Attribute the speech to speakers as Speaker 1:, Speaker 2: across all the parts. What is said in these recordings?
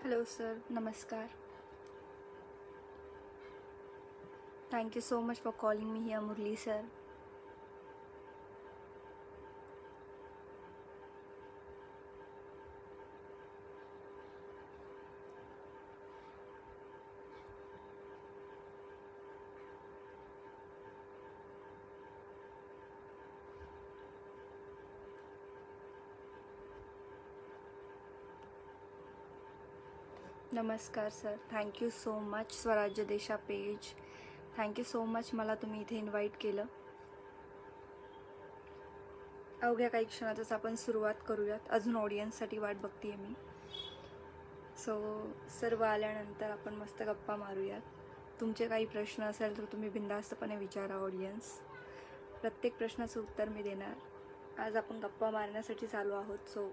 Speaker 1: Hello sir, नमस्कार. Thank you so much for calling me here, Murli sir. नमस्कार sir, thank you so much. Swarajya Desha page, thank you so much मला तुम्ही इथे invite केलं. अवघ्या काही क्षणातच आपण सुरुवात करूयात. अजून ऑडियन्ससाठी वाट बघते मी. सो सर्व आल्यानंतर आपण मस्त गप्पा मारूयात. तुमचे काही प्रश्न असेल तर तुम्ही बिनधास्तपणे विचारा ऑडियन्स. प्रत्येक प्रश्नाचं उत्तर मी देणार. आज आपण गप्पा मारण्यासाठी चालू आहोत. So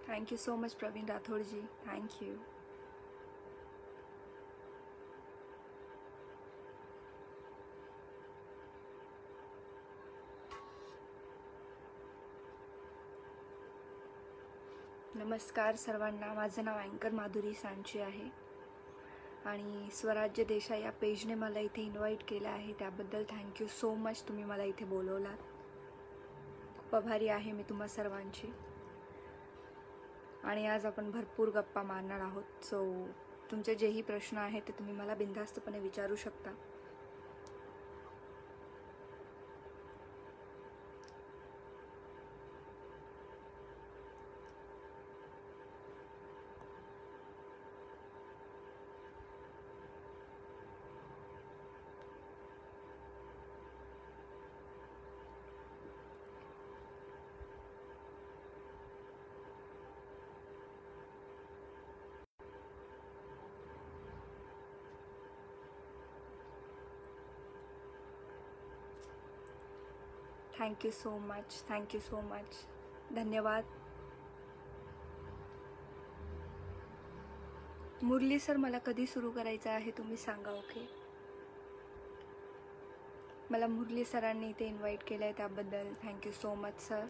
Speaker 1: thank you so much Pravin Rathodji, thank you. नमस्कार सर्वांना. माझं नाव अँकर माधुरी सांची आहे आणि स्वराज्य देशा या पेजने मला इथे इन्व्हाइट केलं आहे. त्याबद्दल थँक्यू सो मच. तुम्ही मला इथे बोलवलात. खूप आभारी आहे मी तुम्हा सर्वांची. आणि आज आपण भरपूर गप्पा मारणार आहोत. सो तुमचे जेही प्रश्न आहेत ते तुम्ही मला बिनधास्तपणे विचारू शकता. Thank you so much, thank you so much. धन्यवाद. मुरली सर, मला कधी सुरू करायचं आहे तुम्ही सांगा. ओके, मला मुरली सरांनी इथे इन्व्हाइट केलं आहे त्याबद्दल thank you so much sir.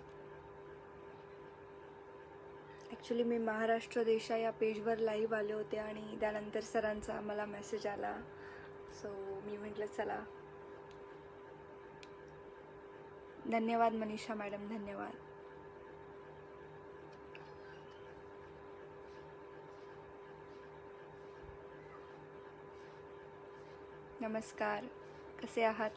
Speaker 1: Actually मी महाराष्ट्र देशा या पेजवर लाईव्ह आले होते आणि त्यानंतर सरांचा मला मेसेज आला. सो मी म्हटलं चला. धन्यवाद मनीषा मॅडम, धन्यवाद. नमस्कार, कसे आहात?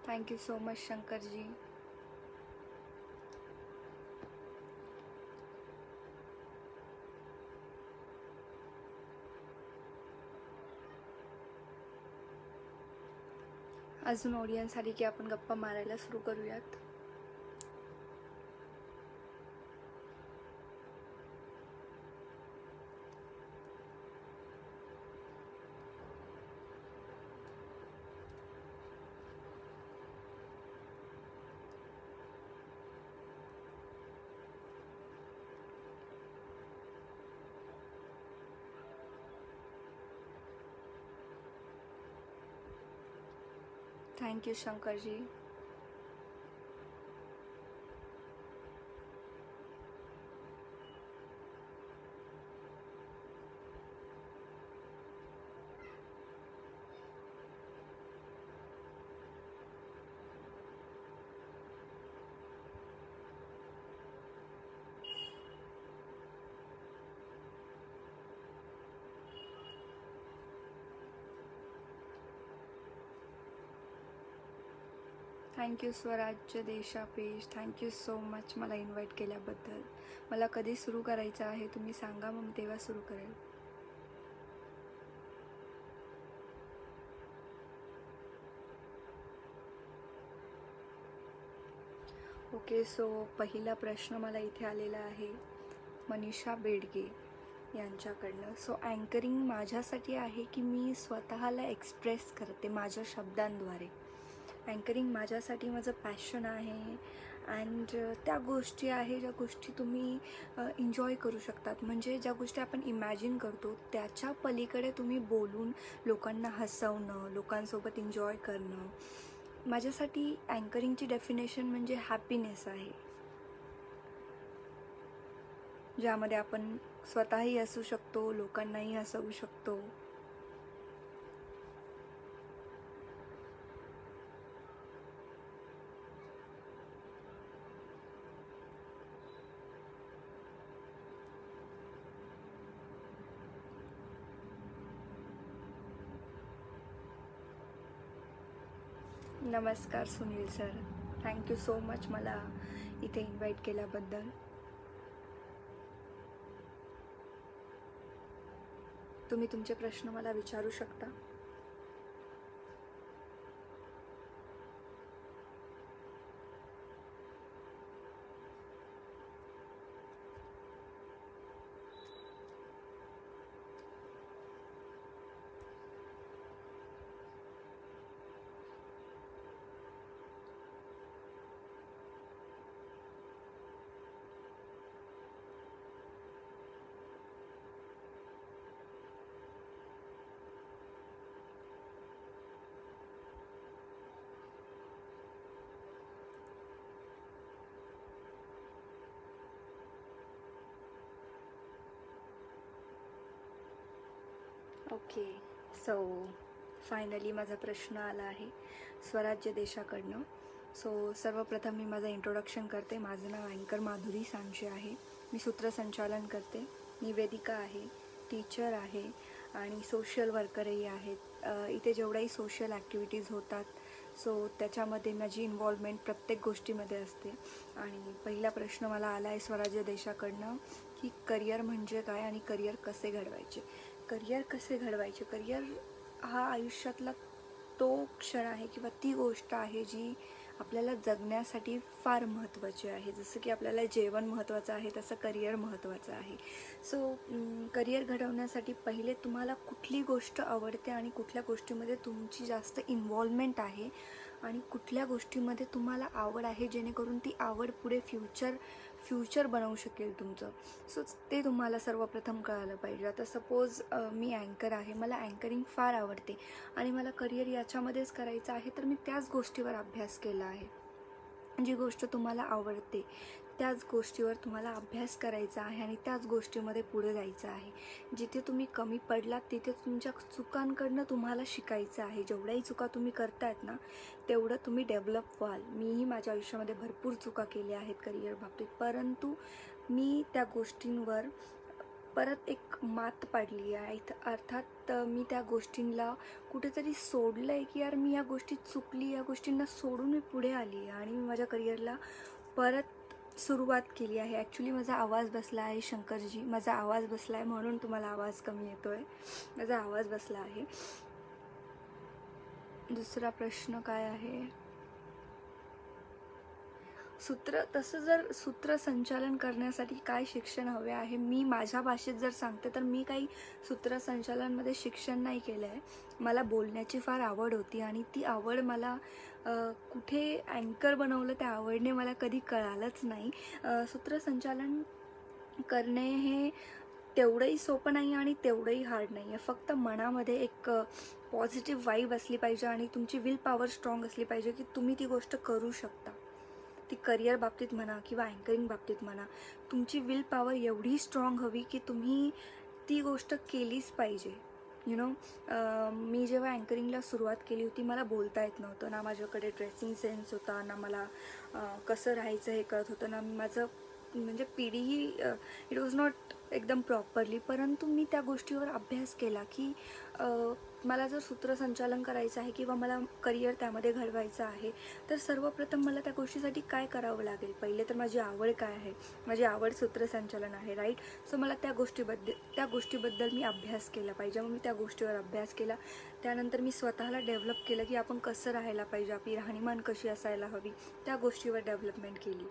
Speaker 1: Thank you so much Shankarji. अजून ऑडियन्स आली की आपण गप्पा मारायला सुरू करूयात. थँक्यू शंकरजी. थँक्यू स्वराज्य Desha page, thank you so much मला इन्व्हाइट केल्याबद्दल. मला कधी सुरू करायचं आहे तुम्ही सांगा, मग तेव्हा सुरू करेल. ओके, सो पहिला प्रश्न मला इथे आलेला आहे. मनीषा बेडगे यांच्याकडनं. सो अँकरिंग माझ्यासाठी आहे की मी स्वतःला एक्सप्रेस करते माझ्या शब्दांद्वारे. अँकरिंग माझ्यासाठी माझं पॅशन आहे अँड त्या गोष्टी आहे ज्या गोष्टी तुम्ही एन्जॉय करू शकतात. म्हणजे ज्या गोष्टी आपण इमॅजिन करतो त्याच्या पलीकडे तुम्ही बोलून लोकांना हसवणं, लोकांसोबत एन्जॉय करणं. माझ्यासाठी अँकरिंगची डेफिनेशन म्हणजे हॅपीनेस आहे, ज्यामध्ये आपण स्वतःही हसू शकतो, लोकांनाही हसवू शकतो. नमस्कार Sunil sir, thank you so much मला इथे इन्व्हाइट केल्याबद्दल. तुम्ही तुमचे प्रश्न मला विचारू शकता. ओके, सो फायनली माझा प्रश्न आला आहे स्वराज्य देशाकडनं. सो सर्वप्रथम मी माझं इंट्रोडक्शन करते. माझं नाव अँकर माधुरी सांगशे आहे. मी सूत्रसंचालन करते, निवेदिका आहे, टीचर आहे आणि सोशल वर्करही आहेत. इथे जेवढ्याही सोशल ॲक्टिव्हिटीज होतात सो त्याच्यामध्ये माझी इन्व्हॉल्वमेंट प्रत्येक गोष्टीमध्ये असते. आणि पहिला प्रश्न मला आला आहे स्वराज्य देशाकडनं की करिअर म्हणजे काय आणि करिअर कसे घडवायचे. करिअर कसे घडवायचे, करिअर हा आयुष्यातला तो क्षण आहे किंवा ती गोष्ट आहे जी आपल्याला जगण्यासाठी फार महत्त्वाची आहे. जसं की आपल्याला जेवण महत्त्वाचं आहे तसं करिअर महत्त्वाचं आहे. सो करिअर घडवण्यासाठी पहिले तुम्हाला कुठली गोष्ट आवडते आणि कुठल्या गोष्टीमध्ये तुमची जास्त इन्व्हॉल्वमेंट आहे आणि कुठल्या गोष्टीमध्ये तुम्हाला आवड आहे जेणेकरून ती आवड पुढे फ्युचर बनवू शकेल तुमचं. सो ते तुम्हाला सर्वप्रथम कळालं पाहिजे. आता सपोज मी अँकर आहे, मला अँकरिंग फार आवडते आणि मला करिअर याच्यामध्येच करायचं आहे, तर मी त्याच गोष्टीवर अभ्यास केला आहे. जी गोष्ट तुम्हाला आवडते त्याच गोष्टीवर तुम्हाला अभ्यास करायचा आहे आणि त्याच गोष्टीमध्ये पुढे जायचं आहे. जिथे तुम्ही कमी पडलात तिथे तुमच्या चुकांकडनं तुम्हाला शिकायचं आहे. जेवढ्याही चुका तुम्ही करतायत ना तेवढं तुम्ही डेव्हलप व्हाल. मीही माझ्या आयुष्यामध्ये भरपूर चुका केल्या आहेत करिअर बाबतीत, परंतु मी त्या गोष्टींवर परत एक मात पाडली आहे. अर्थात मी त्या गोष्टींना कुठेतरी सोडलं आहे की यार मी या गोष्टीत चुकली, या गोष्टींना सोडून मी पुढे आली आहे आणि मी माझ्या करिअरला परत सुरुवात केली आहे. ॲक्च्युली माझा आवाज बसला आहे शंकरजी, माझा आवाज बसला आहे म्हणून तुम्हाला आवाज कमी येतो आहे. माझा आवाज बसला आहे. दुसरा प्रश्न काय आहे, जर सूत्रसंचालन करण्यासाठी काय शिक्षण हवे आहे. मी माझ्या भाषेत जर सांगते तर मी काही सूत्रसंचालनमध्ये शिक्षण नाही केलं आहे. मला बोलण्याची फार आवड होती आणि ती आवड मला कुठे अँकर बनवलं त्या आवडने मला कधी कळालंच नाही. सूत्रसंचालन करणे हे तेवढंही सोपं नाही आणि तेवढंही हार्ड नाही आहे. फक्त मनामध्ये एक पॉझिटिव्ह वाईब असली पाहिजे आणि तुमची विल पॉवर स्ट्रॉंग असली पाहिजे की तुम्ही ती गोष्ट करू शकता. ती करिअर बाबतीत म्हणा किंवा अँकरिंग बाबतीत म्हणा, तुमची विल पॉवर एवढी स्ट्रॉंग हवी की तुम्ही ती गोष्ट केलीच पाहिजे. मी जेव्हा अँकरिंगला सुरुवात केली होती मला बोलता येत नव्हतं, ना माझ्याकडे ड्रेसिंग सेन्स होता, ना मला कसं राहायचं हे कळत होतं, ना माझं म्हणजे पिढीही इट वॉज नॉट एकदम प्रॉपरली. परंतु मी त्या गोष्टीवर अभ्यास केला की मला जर सूत्रसंचालन करायचं आहे किंवा मला करिअर त्यामध्ये घडवायचं आहे तर सर्वप्रथम मला त्या गोष्टीसाठी काय करावं लागेल. पहिले तर माझी आवड काय आहे, माझी आवड सूत्रसंचालन आहे, राईट. सो मला त्या गोष्टीबद्दल मी अभ्यास केला पाहिजे. मग मी त्या गोष्टीवर अभ्यास केला. त्यानंतर मी स्वतःला डेव्हलप केलं की आपण कसं राहायला पाहिजे, आपली राहणीमान कशी असायला हवी, त्या गोष्टीवर डेव्हलपमेंट केली.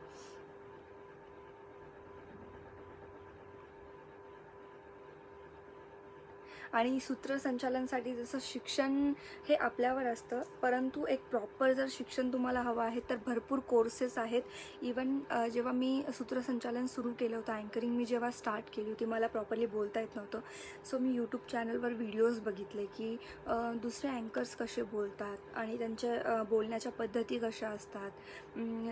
Speaker 1: आणि सूत्रसंचालनसाठी जसं शिक्षण हे आपल्यावर असतं, परंतु एक प्रॉपर जर शिक्षण तुम्हाला हवं आहे तर भरपूर कोर्सेस आहेत. इवन जेव्हा मी सूत्रसंचालन सुरू केलं होतं, अँकरिंग मी जेव्हा स्टार्ट केली होती, मला प्रॉपरली बोलता येत नव्हतं. सो मी यूट्यूब चॅनलवर व्हिडिओज बघितले की दुसरे अँकर्स कसे बोलतात आणि त्यांच्या बोलण्याच्या पद्धती कशा असतात,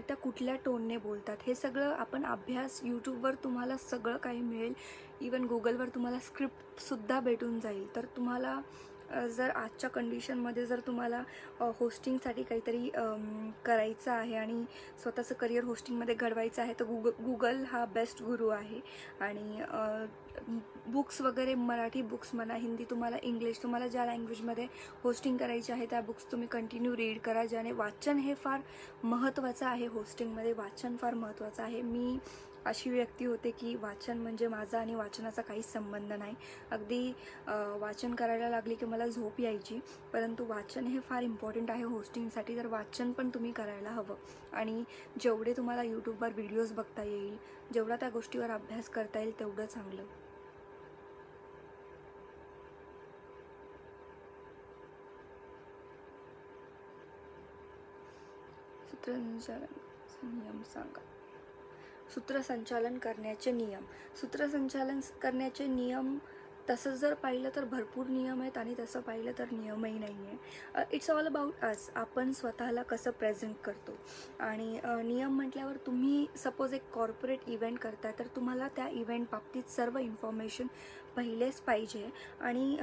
Speaker 1: त्या कुठल्या टोनने बोलतात, हे सगळं आपण अभ्यास यूट्यूबवर तुम्हाला सगळं काही मिळेल. इवन गुगलवर तुम्हाला स्क्रिप्टसुद्धा भेटून जाईल. तर तुम्हाला जर आजच्या कंडिशनमध्ये जर तुम्हाला होस्टिंगसाठी काहीतरी करायचं आहे आणि स्वतःचं करिअर होस्टिंगमध्ये घडवायचं आहे तर गुगल हा बेस्ट गुरु आहे. आणि बुक्स वगैरे, मराठी बुक्स म्हणा, हिंदी, तुम्हाला इंग्लिश, तुम्हाला ज्या लँग्वेजमध्ये होस्टिंग करायची आहे त्या बुक्स तुम्ही कंटिन्यू रीड करा. ज्याने वाचन हे फार महत्त्वाचं आहे. होस्टिंगमध्ये वाचन फार महत्त्वाचं आहे. मी अशी व्यक्ती होते की वाचन म्हणजे माझा आणि वाचनाचा काहीच संबंध नाही. अगदी वाचन करायला लागली की मला झोप यायची. परंतु वाचन हे फार इम्पॉर्टंट आहे होस्टिंगसाठी. तर वाचन पण तुम्ही करायला हवं. आणि जेवढे तुम्हाला यूट्यूबवर व्हिडिओज बघता येईल, जेवढा त्या गोष्टीवर अभ्यास करता येईल तेवढं चांगलं. नियम सांगा. सूत्रसंचालन करण्याचे नियम. सूत्रसंचालन करण्याचे नियम तसं जर पाहिलं तर भरपूर नियम आहेत आणि तसं पाहिलं तर नियमही नाही आहे. इट्स ऑल अबाउट अस. आपण स्वतःला कसं प्रेझेंट करतो. आणि नियम म्हटल्यावर तुम्ही सपोज एक कॉर्पोरेट इव्हेंट करताय तर तुम्हाला त्या इव्हेंट बाबतीत सर्व इन्फॉर्मेशन पहिलेच पाहिजे. आणि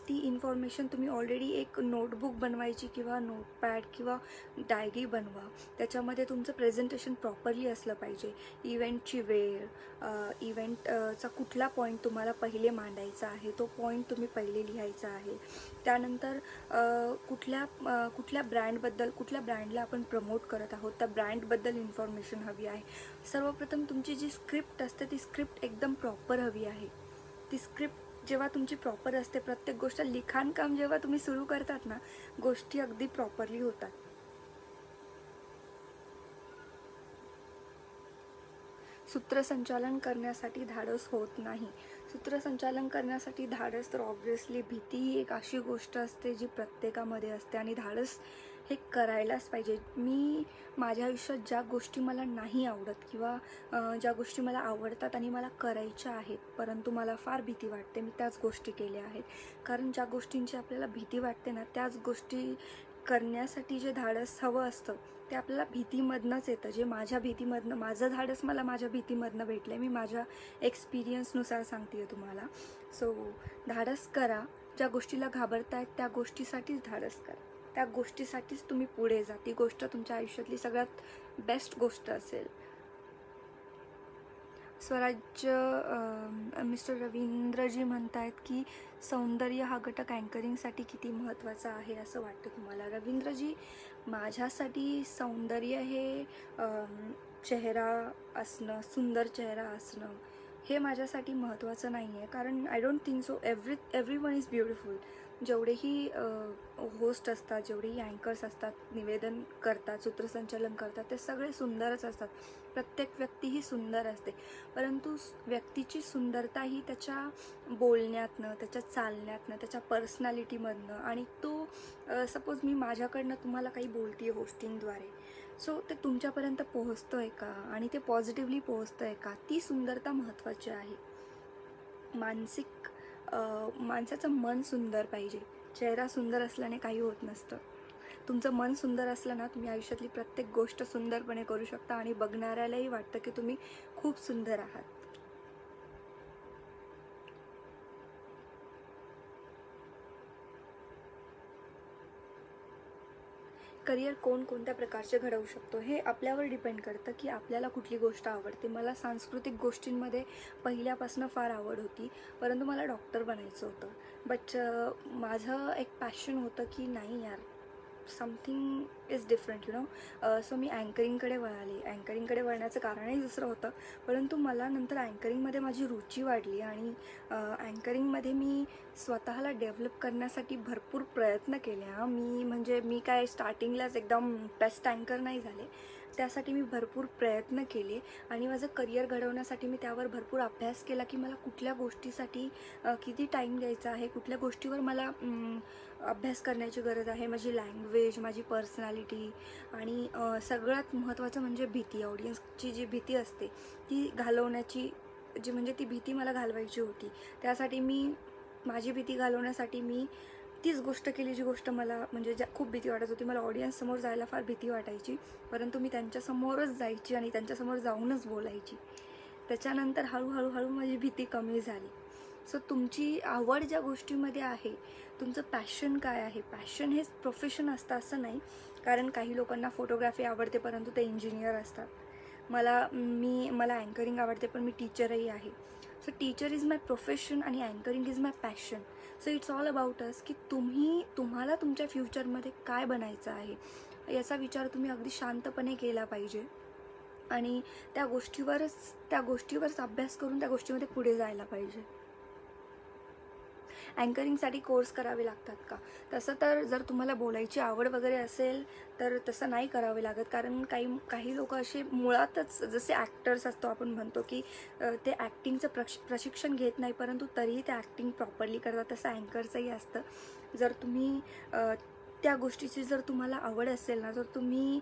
Speaker 1: ती इन्फॉर्मेशन तुम्ही ऑलरेडी एक नोटबुक बनवायची किंवा नोटपॅड किंवा डायरी बनवा. त्याच्यामध्ये तुमचं प्रेझेंटेशन प्रॉपरली असलं पाहिजे. इव्हेंटची वेळ, इव्हेंटचा कुठला पॉईंट तुम्हाला पहिले मांडायचा आहे तो पॉईंट तुम्ही पहिले लिहायचा आहे. त्यानंतर कुठल्या ब्रँडबद्दल, कुठल्या ब्रँडला आपण प्रमोट करत आहोत त्या ब्रँडबद्दल इन्फॉर्मेशन हवी आहे. सर्वप्रथम तुमची जी स्क्रिप्ट असते ती स्क्रिप्ट एकदम प्रॉपर हवी आहे. ती स्क्रिप्ट जेव्हा तुमची प्रॉपर असते, प्रत्येक गोष्ट, लिखाणकाम जेव्हा तुम्ही सुरू करतात ना, गोष्टी अगदी प्रॉपरली होतात. सूत्रसंचालन करण्यासाठी धाडस होत नाही. सूत्रसंचालन करण्यासाठी धाडस तर ऑब्व्हियसली, भीती ही एक अशी गोष्ट असते जी प्रत्येकामध्ये असते आणि धाडस हे करायलाच पाहिजे. मी माझ्या आयुष्यात ज्या गोष्टी मला नाही आवडत किंवा ज्या गोष्टी मला आवडतात आणि मला करायच्या आहेत परंतु मला फार भीती वाटते, मी त्याच गोष्टी केल्या आहेत. कारण ज्या गोष्टींची आपल्याला भीती वाटते ना, त्याच गोष्टी करण्यासाठी जे धाडस हवं असतं ते आपल्याला भीतीमधनंच येतं. जे माझ्या भीतीमधनं, माझं धाडस मला माझ्या भीतीमधनं भेटलं. मी माझ्या एक्सपिरियन्सनुसार सांगते आहे तुम्हाला. सो धाडस करा. ज्या गोष्टीला घाबरतायत त्या गोष्टीसाठीच धाडस करा. त्या गोष्टीसाठीच तुम्ही पुढे जा. ती गोष्ट तुमच्या आयुष्यातली सगळ्यात बेस्ट गोष्ट असेल. स्वराज्य मिस्टर रवींद्रजी म्हणत आहेत की सौंदर्य हा घटक अँकरिंगसाठी किती महत्त्वाचा आहे असं वाटतं तुम्हाला? रवींद्रजी, माझ्यासाठी सौंदर्य हे चेहरा असणं, सुंदर चेहरा असणं हे माझ्यासाठी महत्त्वाचं नाही आहे. कारण I don't think so everyone is beautiful. जेवढेही होस्ट असतात, जेवढेही अँकर्स असतात, निवेदन करतात, सूत्रसंचालन करतात, ते सगळे सुंदरच असतात. प्रत्येक व्यक्ती ही सुंदर असते. परंतु व्यक्तीची सुंदरता ही त्याच्या बोलण्यातनं, त्याच्या चालण्यातनं, त्याच्या पर्सनॅलिटीमधनं, आणि तो सपोज मी माझ्याकडनं तुम्हाला काही बोलते आहे होस्टिंगद्वारे, सो ते तुमच्यापर्यंत पोहोचतं आहे का आणि ते पॉझिटिव्हली पोहोचतं आहे का, ती सुंदरता महत्त्वाची आहे. माणसाचं मन सुंदर पाहिजे. चेहरा सुंदर असल्याने काही होत नसतं. तुमचं मन सुंदर असलं ना, तुम्ही आयुष्यातली प्रत्येक गोष्ट सुंदरपणे करू शकता आणि बघणाऱ्यालाही वाटतं की तुम्ही खूप सुंदर आहात. करिअर कोणत्या प्रकारचे घडवू शकतो हे आपल्यावर डिपेंड करतं की आपल्याला कुठली गोष्ट आवडते. मला सांस्कृतिक गोष्टींमध्ये पहिल्यापासून फार आवड होती, परंतु मला डॉक्टर बनायचं होतं. बट माझं एक पॅशन होतं की नाही यार, something is different you know. So मी अँकरिंगकडे वळाले. अँकरिंगकडे वळण्याचं कारणही दुसरं होतं, परंतु मला नंतर अँकरिंगमध्ये माझी रुची वाढली आणि अँकरिंगमध्ये मी स्वतःला डेव्हलप करण्यासाठी भरपूर प्रयत्न केले. मी काय स्टार्टिंगलाच एकदम बेस्ट अँकर नाही झाले. त्यासाठी मी भरपूर प्रयत्न केले आणि माझं करिअर घडवण्यासाठी मी त्यावर भरपूर अभ्यास केला की मला कुठल्या गोष्टीसाठी किती टाईम द्यायचा आहे, कुठल्या गोष्टीवर मला अभ्यास करण्याची गरज आहे, माझी लँग्वेज, माझी पर्सनॅलिटी आणि सगळ्यात महत्त्वाचं म्हणजे भीती. ऑडियन्सची जी भीती असते ती घालवण्याची, ती भीती मला घालवायची होती. त्यासाठी माझी भीती घालवण्यासाठी मी तीच गोष्ट केली जी गोष्ट मला खूप भीती वाटत होती. मला ऑडियन्ससमोर जायला फार भीती वाटायची, परंतु मी त्यांच्यासमोरच जायची आणि त्यांच्यासमोर जाऊनच बोलायची. त्याच्यानंतर हळूहळू माझी भीती कमी झाली. सो तुमची आवड ज्या गोष्टीमध्ये आहे, तुमचं पॅशन काय आहे, पॅशन हेच प्रोफेशन असतं असं नाही. कारण काही लोकांना फोटोग्राफी आवडते परंतु ते इंजिनियर असतात. मला अँकरिंग आवडते पण मी टीचरही आहे. So teacher is my profession आणि anchoring is my passion. So it's all about us की तुम्हाला तुमच्या फ्युचरमध्ये काय बनायचं आहे याचा विचार तुम्ही अगदी शांतपणे केला पाहिजे आणि त्या गोष्टीवरच अभ्यास करून त्या गोष्टीमध्ये पुढे जायला पाहिजे. अँकरिंगसाठी कोर्स करावे लागतात का? तसं तर जर तुम्हाला बोलायची आवड वगैरे असेल तर तसं नाही करावे लागत. कारण काही लोक असे मुळातच जसे ॲक्टर्स असतो आपण म्हणतो की ते ॲक्टिंगचं प्रशिक्षण घेत नाही परंतु तरीही ते ॲक्टिंग प्रॉपरली करतात. तसं अँकरचंही असतं. जर तुम्ही त्या गोष्टीची जर तुम्हाला आवड असेल ना तर तुम्ही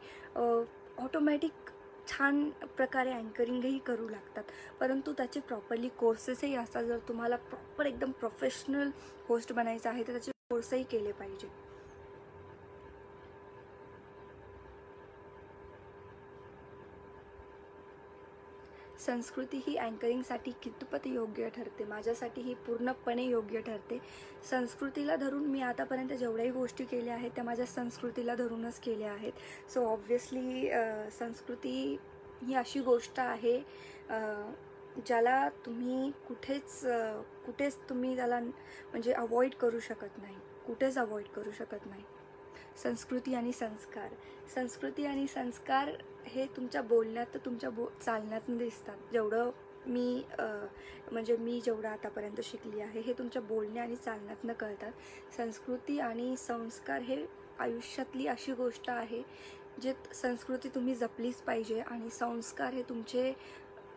Speaker 1: ऑटोमॅटिक छान प्रकारे अँकरिंगही करू लागतात. परंतु त्याचे प्रॉपरली कोर्सेसही असतात. जर तुम्हाला प्रॉपर एकदम प्रोफेशनल होस्ट बनायचं आहे तर त्याचे कोर्सही केले पाहिजे. संस्कृती ही अँकरिंगसाठी कितपत योग्य ठरते? माझ्यासाठी ही पूर्णपणे योग्य ठरते. संस्कृतीला धरून मी आतापर्यंत जेवढ्याही गोष्टी केल्या आहेत त्या माझ्या संस्कृतीला धरूनच केल्या आहेत. सो ऑब्व्हियसली संस्कृती ही अशी गोष्ट आहे ज्याला तुम्ही कुठेच तुम्ही त्याला अवॉइड करू शकत नाही, कुठेच अवॉइड करू शकत नाही. संस्कृती आणि संस्कार हे तुमच्या बोलण्यात तुमच्या चालण्यात दिसतात. जेवढं मी जेवढं आतापर्यंत शिकली आहे हे तुमच्या बोलण्या आणि चालण्यातनं कळतात. संस्कृती आणि संस्कार हे आयुष्यातली अशी गोष्ट आहे जे संस्कृती तुम्ही जपलीच पाहिजे आणि संस्कार हे तुमचे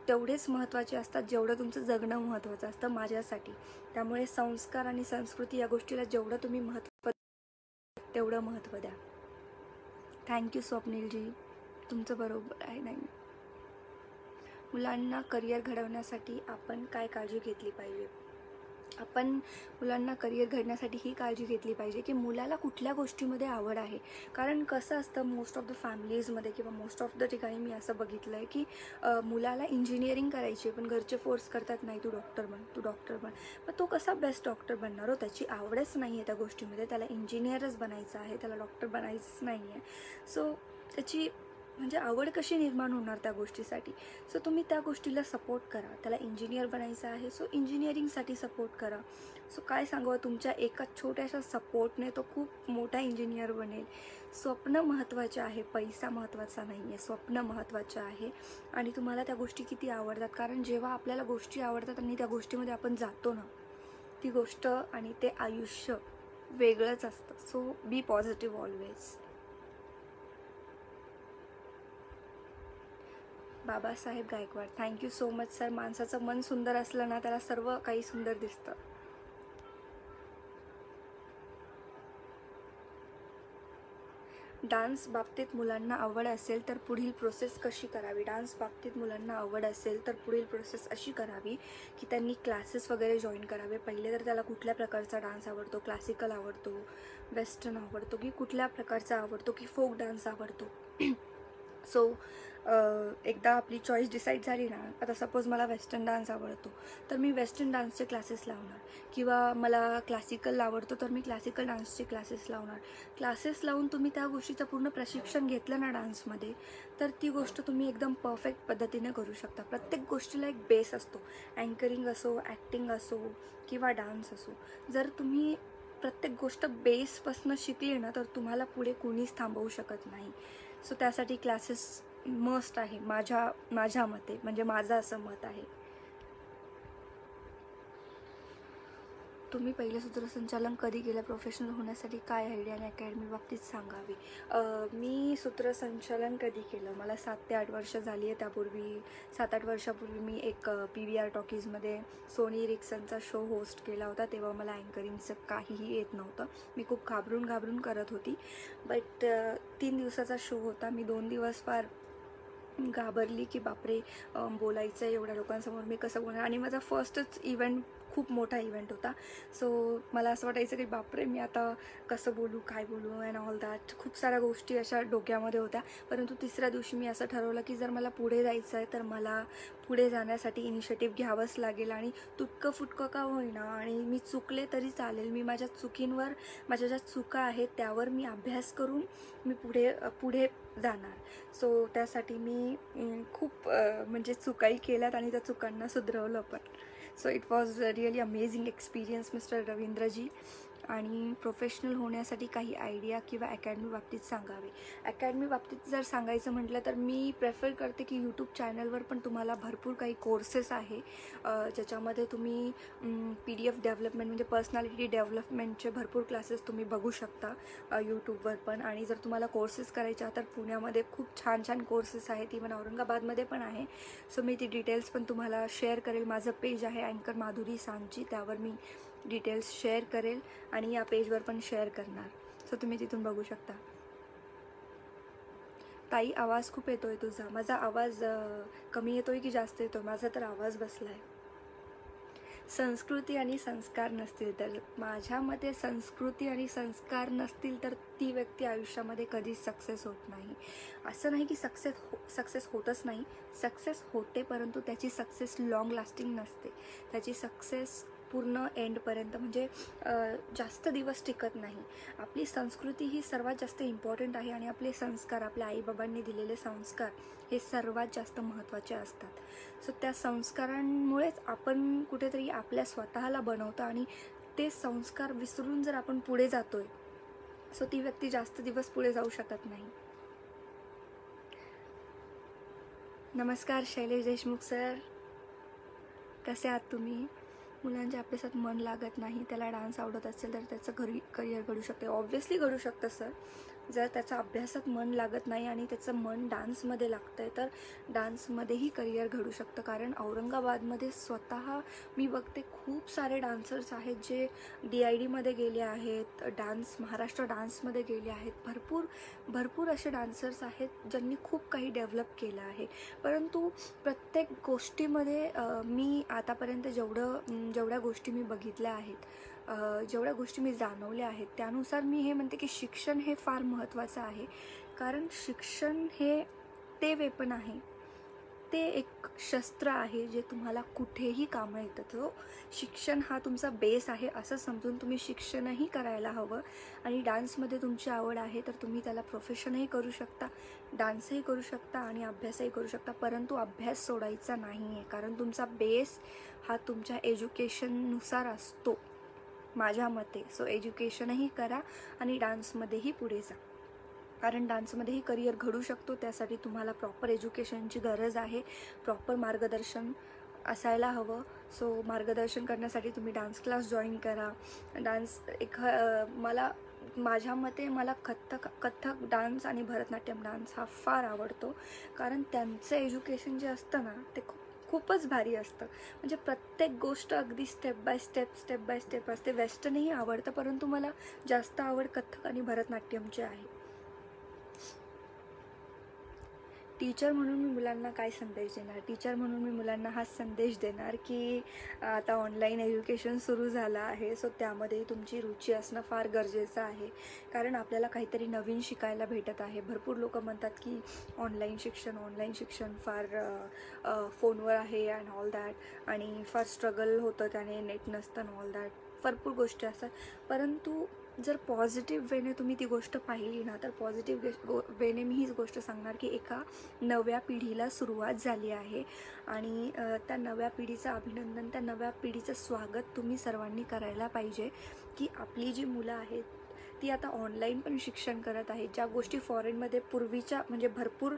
Speaker 1: तेवढेच महत्त्वाचे असतात जेवढं तुमचं जगणं महत्त्वाचं असतं माझ्यासाठी. त्यामुळे संस्कार आणि संस्कृती या गोष्टीला जेवढं तुम्ही तेवढं महत्त्व द्या. थँक्यू स्वप्नीलजी, तुमचं बरोबर आहे. नाही, मुलांना करिअर घडवण्यासाठी आपण काय काळजी घेतली पाहिजे? आपण मुलांना करिअर घडण्यासाठी ही काळजी घेतली पाहिजे की मुलाला कुठल्या गोष्टीमध्ये आवड आहे. कारण कसं असतं मोस्ट ऑफ द फॅमिलीजमध्ये किंवा मोस्ट ऑफ द ठिकाणी मी असं बघितलं आहे की मुलाला इंजिनिअरिंग करायची पण घरचे फोर्स करतात, नाही तू डॉक्टर बन. मग तो कसा बेस्ट डॉक्टर बनणार हो? त्याची आवडच नाही आहे त्या गोष्टीमध्ये. त्याला इंजिनियरच बनायचं आहे, त्याला डॉक्टर बनायचंच नाही आहे. सो त्याची आवड कशी निर्माण होणार त्या गोष्टीसाठी? सो तुम्ही त्या गोष्टीला सपोर्ट करा. त्याला इंजिनियर बनायचं आहे सो इंजिनिअरिंगसाठी सपोर्ट करा. सो काय सांगावं, तुमच्या एका छोट्याशा सपोर्टने तो खूप मोठा इंजिनियर बनेल. स्वप्न महत्त्वाचे आहे, पैसा महत्त्वाचा नाही आहे. स्वप्न महत्त्वाचे आहे आणि तुम्हाला त्या गोष्टी किती आवडतात. कारण जेव्हा आपल्याला गोष्टी आवडतात आणि त्या गोष्टीमध्ये आपण जातो ना, ती गोष्ट आणि ते आयुष्य वेगळंच असतं. So be positive always. Babasaheb Gaikwad, thank you so much sir. माणसाचं मन सुंदर असलं ना त्याला सर्व काही सुंदर दिसतं. डान्स बाबतीत मुलांना आवड असेल तर पुढील प्रोसेस कशी करावी? डान्स बाबतीत मुलांना आवड असेल तर पुढील प्रोसेस अशी करावी की त्यांनी क्लासेस वगैरे जॉईन करावे. पहिले तर त्याला कुठल्या प्रकारचा डान्स आवडतो, क्लासिकल आवडतो, वेस्टर्न आवडतो की कुठल्या प्रकारचा आवडतो की फोक डान्स आवडतो. सो एकदा आपली चॉईस डिसाईड झाली ना, आता सपोज मला वेस्टर्न डान्स आवडतो तर मी वेस्टर्न डान्सचे क्लासेस लावणार किंवा मला क्लासिकल आवडतो तर मी क्लासिकल डान्सचे क्लासेस लावणार. क्लासेस लावून तुम्ही त्या गोष्टीचं पूर्ण प्रशिक्षण घेतलं ना डान्समध्ये तर ती गोष्ट तुम्ही एकदम परफेक्ट पद्धतीने करू शकता. प्रत्येक गोष्टीला एक बेस असतो. अँकरिंग असो, ॲक्टिंग असो किंवा डान्स असो. जर तुम्ही प्रत्येक गोष्ट बेसपासून शिकली ना तर तुम्हाला पुढे कोणीच थांबवू शकत नाही. सो त्यासाठी क्लासेस मस्ट आहे माझ्या मते, म्हणजे माझं असं मत आहे. तुम्ही पहिले सूत्रसंचालन कधी केलं? प्रोफेशनल होण्यासाठी काय आयडिया आणि अकॅडमी बाबतीत सांगावी? मी सूत्रसंचालन कधी केलं? मला 7 ते 8 वर्ष झाली आहे. त्यापूर्वी 7-8 वर्षापूर्वी मी एक PVR टॉकीजमध्ये सोनी रिक्सनचा शो होस्ट केला होता. तेव्हा मला अँकरिंगचं काहीही येत नव्हतं. मी खूप घाबरून करत होती. बट 3 दिवसाचा शो होता. मी 2 दिवस फार घाबरली की बापरे, बोलायचं आहे एवढ्या लोकांसमोर, मी कसं बोलणार. आणि माझा फर्स्टच इव्हेंट खूप मोठा इव्हेंट होता. सो मला असं वाटायचं की बापरे, मी आता कसं बोलू, काय बोलू अँड ऑल दॅट. खूप साऱ्या गोष्टी अशा डोक्यामध्ये होत्या. परंतु तिसऱ्या दिवशी मी असं ठरवलं की जर मला पुढे जायचं आहे तर मला पुढे जाण्यासाठी इनिशिएटिव्ह घ्यावंच लागेल. आणि तुटकं फुटकं का होईना, आणि मी चुकले तरी चालेल, मी माझ्या चुकींवर, माझ्या ज्या चुका आहेत त्यावर मी अभ्यास करून मी पुढे जाणार. सो त्यासाठी मी खूप म्हणजे चुकाही केल्यात आणि त्या चुकांना सुधरवलं पण. So it was really amazing experience mister Ravindraji. आणि प्रोफेशनल होण्यासाठी काही आयडिया किंवा अकॅडमी बाबतीत सांगावे? अकॅडमी बाबतीत जर सांगायचं म्हटलं तर मी प्रेफर करते की यूट्यूब चॅनलवर पण तुम्हाला भरपूर काही कोर्सेस आहे, ज्याच्यामध्ये तुम्ही PDF डेव्हलपमेंट म्हणजे पर्सनॅलिटी डेव्हलपमेंटचे भरपूर क्लासेस तुम्ही बघू शकता यूट्यूबवर पण. आणि जर तुम्हाला कोर्सेस करायच्या तर पुण्यामध्ये खूप छान छान कोर्सेस आहेत, इवन औरंगाबादमध्ये पण आहे. सो मी ती डिटेल्स पण तुम्हाला शेअर करेल. माझं पेज आहे अँकर माधुरी सांची, त्यावर मी डिटेल्स शेअर करेल आणि या पेजवर पण शेअर करणार. सो तुम्ही तिथून बघू शकता. ताई, आवाज खूप येतोय तुझा. माझा आवाज कमी येतोय की जास्त येतोय? माझा तर आवाज बसलाय. संस्कृती आणि संस्कार नसतील तर? माझ्या मते संस्कृती आणि संस्कार नसतील तर ती व्यक्ती आयुष्यामध्ये कधीच सक्सेस होत नाही. असं नाही की सक्सेस होतच नाही, सक्सेस होते, परंतु त्याची सक्सेस लॉंग लास्टिंग नसते. त्याची सक्सेस पूर्ण एंडपर्यंत म्हणजे जास्त दिवस टिकत नाही. आपली संस्कृती ही सर्वात जास्त इम्पॉर्टंट आहे आणि आपले संस्कार, आपल्या आईबाबांनी दिलेले संस्कार हे सर्वात जास्त महत्त्वाचे असतात. सो त्या संस्कारांमुळेच आपण कुठेतरी आपल्या स्वतःला बनवतो आणि ते संस्कार विसरून जर आपण पुढे जातोय सो ती व्यक्ती जास्त दिवस पुढे जाऊ शकत नाही. नमस्कार शैलेश देशमुख सर, कसे आहात तुम्ही? मुलांच्या अभ्यासात मन लागत नाही, त्याला डान्स आवडत असेल तर त्याचं करिअर घडू शकते? ऑब्व्हियसली घडू शकतं सर. जर त्याचं अभ्यासात मन लागत नाही आणि त्याचं मन डान्समध्ये लागतं आहे तर डान्समध्येही करिअर घडू शकतं. कारण औरंगाबादमध्ये स्वतः मी बघते खूप सारे डान्सर्स आहेत जे DIDमध्ये गेले आहेत, महाराष्ट्र डान्समध्ये गेले आहेत. भरपूर असे डान्सर्स आहेत ज्यांनी खूप काही डेव्हलप केलं आहे. परंतु प्रत्येक गोष्टीमध्ये मी आतापर्यंत जेवढ्या गोष्टी मी बघितल्या आहेत, जेवढ्या गोष्टी मी जाणवल्या आहेत, त्यानुसार मी हे म्हणते की शिक्षण हे फार महत्त्वाचं आहे. कारण शिक्षण हे ते वेपन आहे, ते एक शस्त्र आहे जे तुम्हाला कुठेही कामं येतं. तो शिक्षण हा तुमचा बेस आहे असं समजून तुम्ही शिक्षणही करायला हवं. आणि डान्समध्ये तुमची आवड आहे तर तुम्ही त्याला प्रोफेशनही करू शकता, डान्सही करू शकता आणि अभ्यासही करू शकता. परंतु अभ्यास सोडायचा नाही आहे, कारण तुमचा बेस हा तुमच्या एज्युकेशननुसार असतो माझ्या मते. सो एज्युकेशनही करा आणि डान्समध्येही पुढे जा, कारण डान्समध्येही करिअर घडू शकतो. त्यासाठी तुम्हाला प्रॉपर एज्युकेशनची गरज आहे, प्रॉपर मार्गदर्शन असायला हवं. सो मार्गदर्शन करण्यासाठी तुम्ही डान्स क्लास जॉईन करा. माझ्या मते मला कथ्थक डान्स आणि भरतनाट्यम डान्स हा फार आवडतो, कारण त्यांचं एज्युकेशन जे असतं ना ते खूपच भारी असतं. म्हणजे प्रत्येक गोष्ट अगदी स्टेप बाय स्टेप असते. वेस्टर्नही आवडतं, परंतु मला जास्त आवड कथ्थक आणि भरतनाट्यमची आहे. टीचर म्हणून मी मुलांना काय संदेश देणार? टीचर म्हणून मी मुलांना हाच संदेश देणार की आता ऑनलाईन एज्युकेशन सुरू झालं आहे, सो त्यामध्ये तुमची रुची असणं फार गरजेचं आहे. कारण आपल्याला काहीतरी नवीन शिकायला भेटत आहे. भरपूर लोक म्हणतात की ऑनलाईन शिक्षण फार फोनवर आहे अँड ऑल दॅट, आणि फार स्ट्रगल होतं त्याने, नेट नसतं ऑल दॅट, भरपूर गोष्टी असतात. परंतु जर पॉझिटिव्ह वेने तुम्ही ती गोष्ट पाहिली ना, तर पॉझिटिव्ह वेने मी हीच गोष्ट सांगणार की एका नव्या पिढीला सुरुवात झाली आहे आणि त्या नव्या पिढीचं अभिनंदन, त्या नव्या पिढीचं स्वागत तुम्ही सर्वांनी करायला पाहिजे की आपली जी मुलं आहेत ती आता ऑनलाईन पण शिक्षण करत आहेत. ज्या गोष्टी फॉरेनमध्ये पूर्वीच्या म्हणजे भरपूर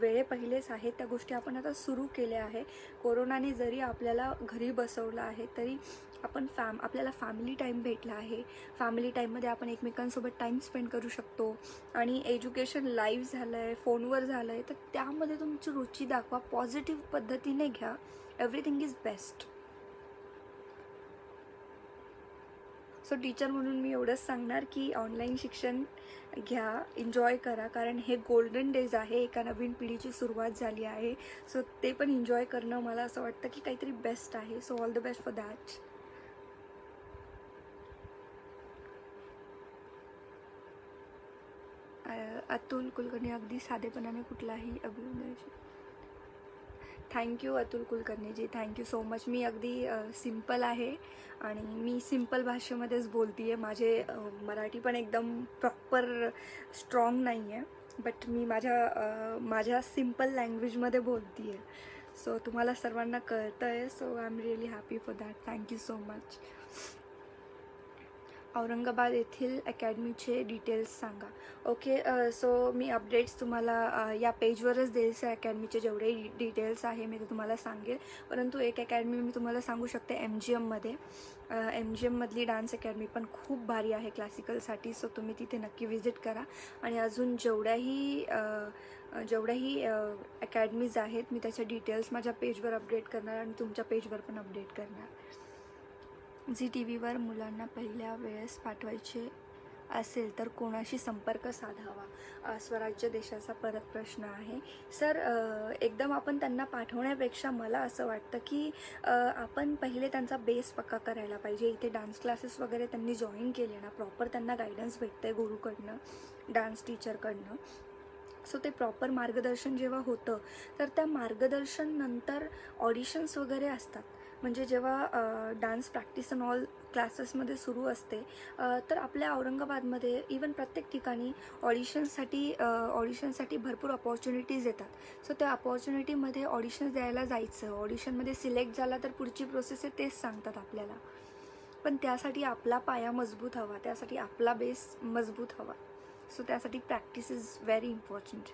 Speaker 1: वेळे पहिलेच आहेत त्या गोष्टी आपण आता सुरू केल्या आहे. कोरोनाने जरी आपल्याला घरी बसवलं आहे तरी आपण आपल्याला फॅमिली टाईम भेटला आहे. फॅमिली टाईममध्ये आपण एकमेकांसोबत टाईम स्पेंड करू शकतो आणि एज्युकेशन लाईव्ह झालं आहे, फोनवर झालं आहे. तर त्यामध्ये तुमची रुची दाखवा, पॉझिटिव्ह पद्धतीने घ्या. Everything is best. So teacher म्हणून मी एवढंच सांगणार की ऑनलाईन शिक्षण घ्या, एन्जॉय करा, कारण हे गोल्डन डेज आहे. एका नवीन पिढीची सुरुवात झाली आहे. सो ते पण एन्जॉय करणं मला असं वाटतं की काहीतरी बेस्ट आहे. So all the best for that. Atul Kulkarni, अगदी साधेपणाने कुठलाही अभिनंदनाची. Thank you Atul Kulkarniji, thank you so much. मी अगदी सिम्पल आहे आणि मी सिम्पल भाषेमध्येच बोलते आहे. माझे मराठी पण एकदम प्रॉपर स्ट्रॉंग नाही आहे, बट मी माझ्या सिम्पल लँग्वेजमध्ये बोलते आहे. सो तुम्हाला सर्वांना कळतं आहे. So I am really happy for that. Thank you so much. Aurangabad येथील अकॅडमीचे डिटेल्स सांगा. ओके, सो मी अपडेट्स तुम्हाला या पेजवरच देईल. अकॅडमीचे जेवढे डिटेल्स आहे मी ते तुम्हाला सांगेल. परंतु एक अकॅडमी मी तुम्हाला सांगू शकते MGMमध्ये. MGMमधली डान्स अकॅडमी पण खूप भारी आहे क्लासिकलसाठी. सो तुम्ही तिथे नक्की व्हिजिट करा. आणि अजून जेवढ्याही अकॅडमीज आहेत मी त्याच्या डिटेल्स माझ्या पेजवर अपडेट करणार आणि तुमच्या पेजवर पण अपडेट करणार. झी TVवर मुलांना पहिल्या वेळेस पाठवायचे असेल तर कोणाशी संपर्क साधावा? स्वराज्य देशाचा परत प्रश्न आहे. सर, एकदम आपण त्यांना पाठवण्यापेक्षा मला असं वाटतं की आपण पहिले त्यांचा बेस पक्का करायला पाहिजे. इथे डान्स क्लासेस वगैरे त्यांनी जॉईन केले ना, प्रॉपर त्यांना गायडन्स भेटतं आहे गुरुकडनं, डान्स टीचरकडनं. सो ते प्रॉपर मार्गदर्शन जेव्हा होतं तर त्या मार्गदर्शननंतर ऑडिशन्स वगैरे असतात. म्हणजे जेव्हा डान्स प्रॅक्टिस अँड ऑल क्लासेसमध्ये सुरू असते तर आपल्या औरंगाबादमध्ये इवन प्रत्येक ठिकाणी ऑडिशनसाठी भरपूर अपॉर्च्युनिटीज येतात. सो त्या अपॉर्च्युनिटीमध्ये ऑडिशन्स द्यायला जायचं. ऑडिशनमध्ये सिलेक्ट झाला तर पुढची प्रोसेस आहे तेच सांगतात आपल्याला. पण त्यासाठी आपला पाया मजबूत हवा, त्यासाठी आपला बेस मजबूत हवा. सो त्यासाठी प्रॅक्टिस इज व्हेरी इम्पॉर्टंट.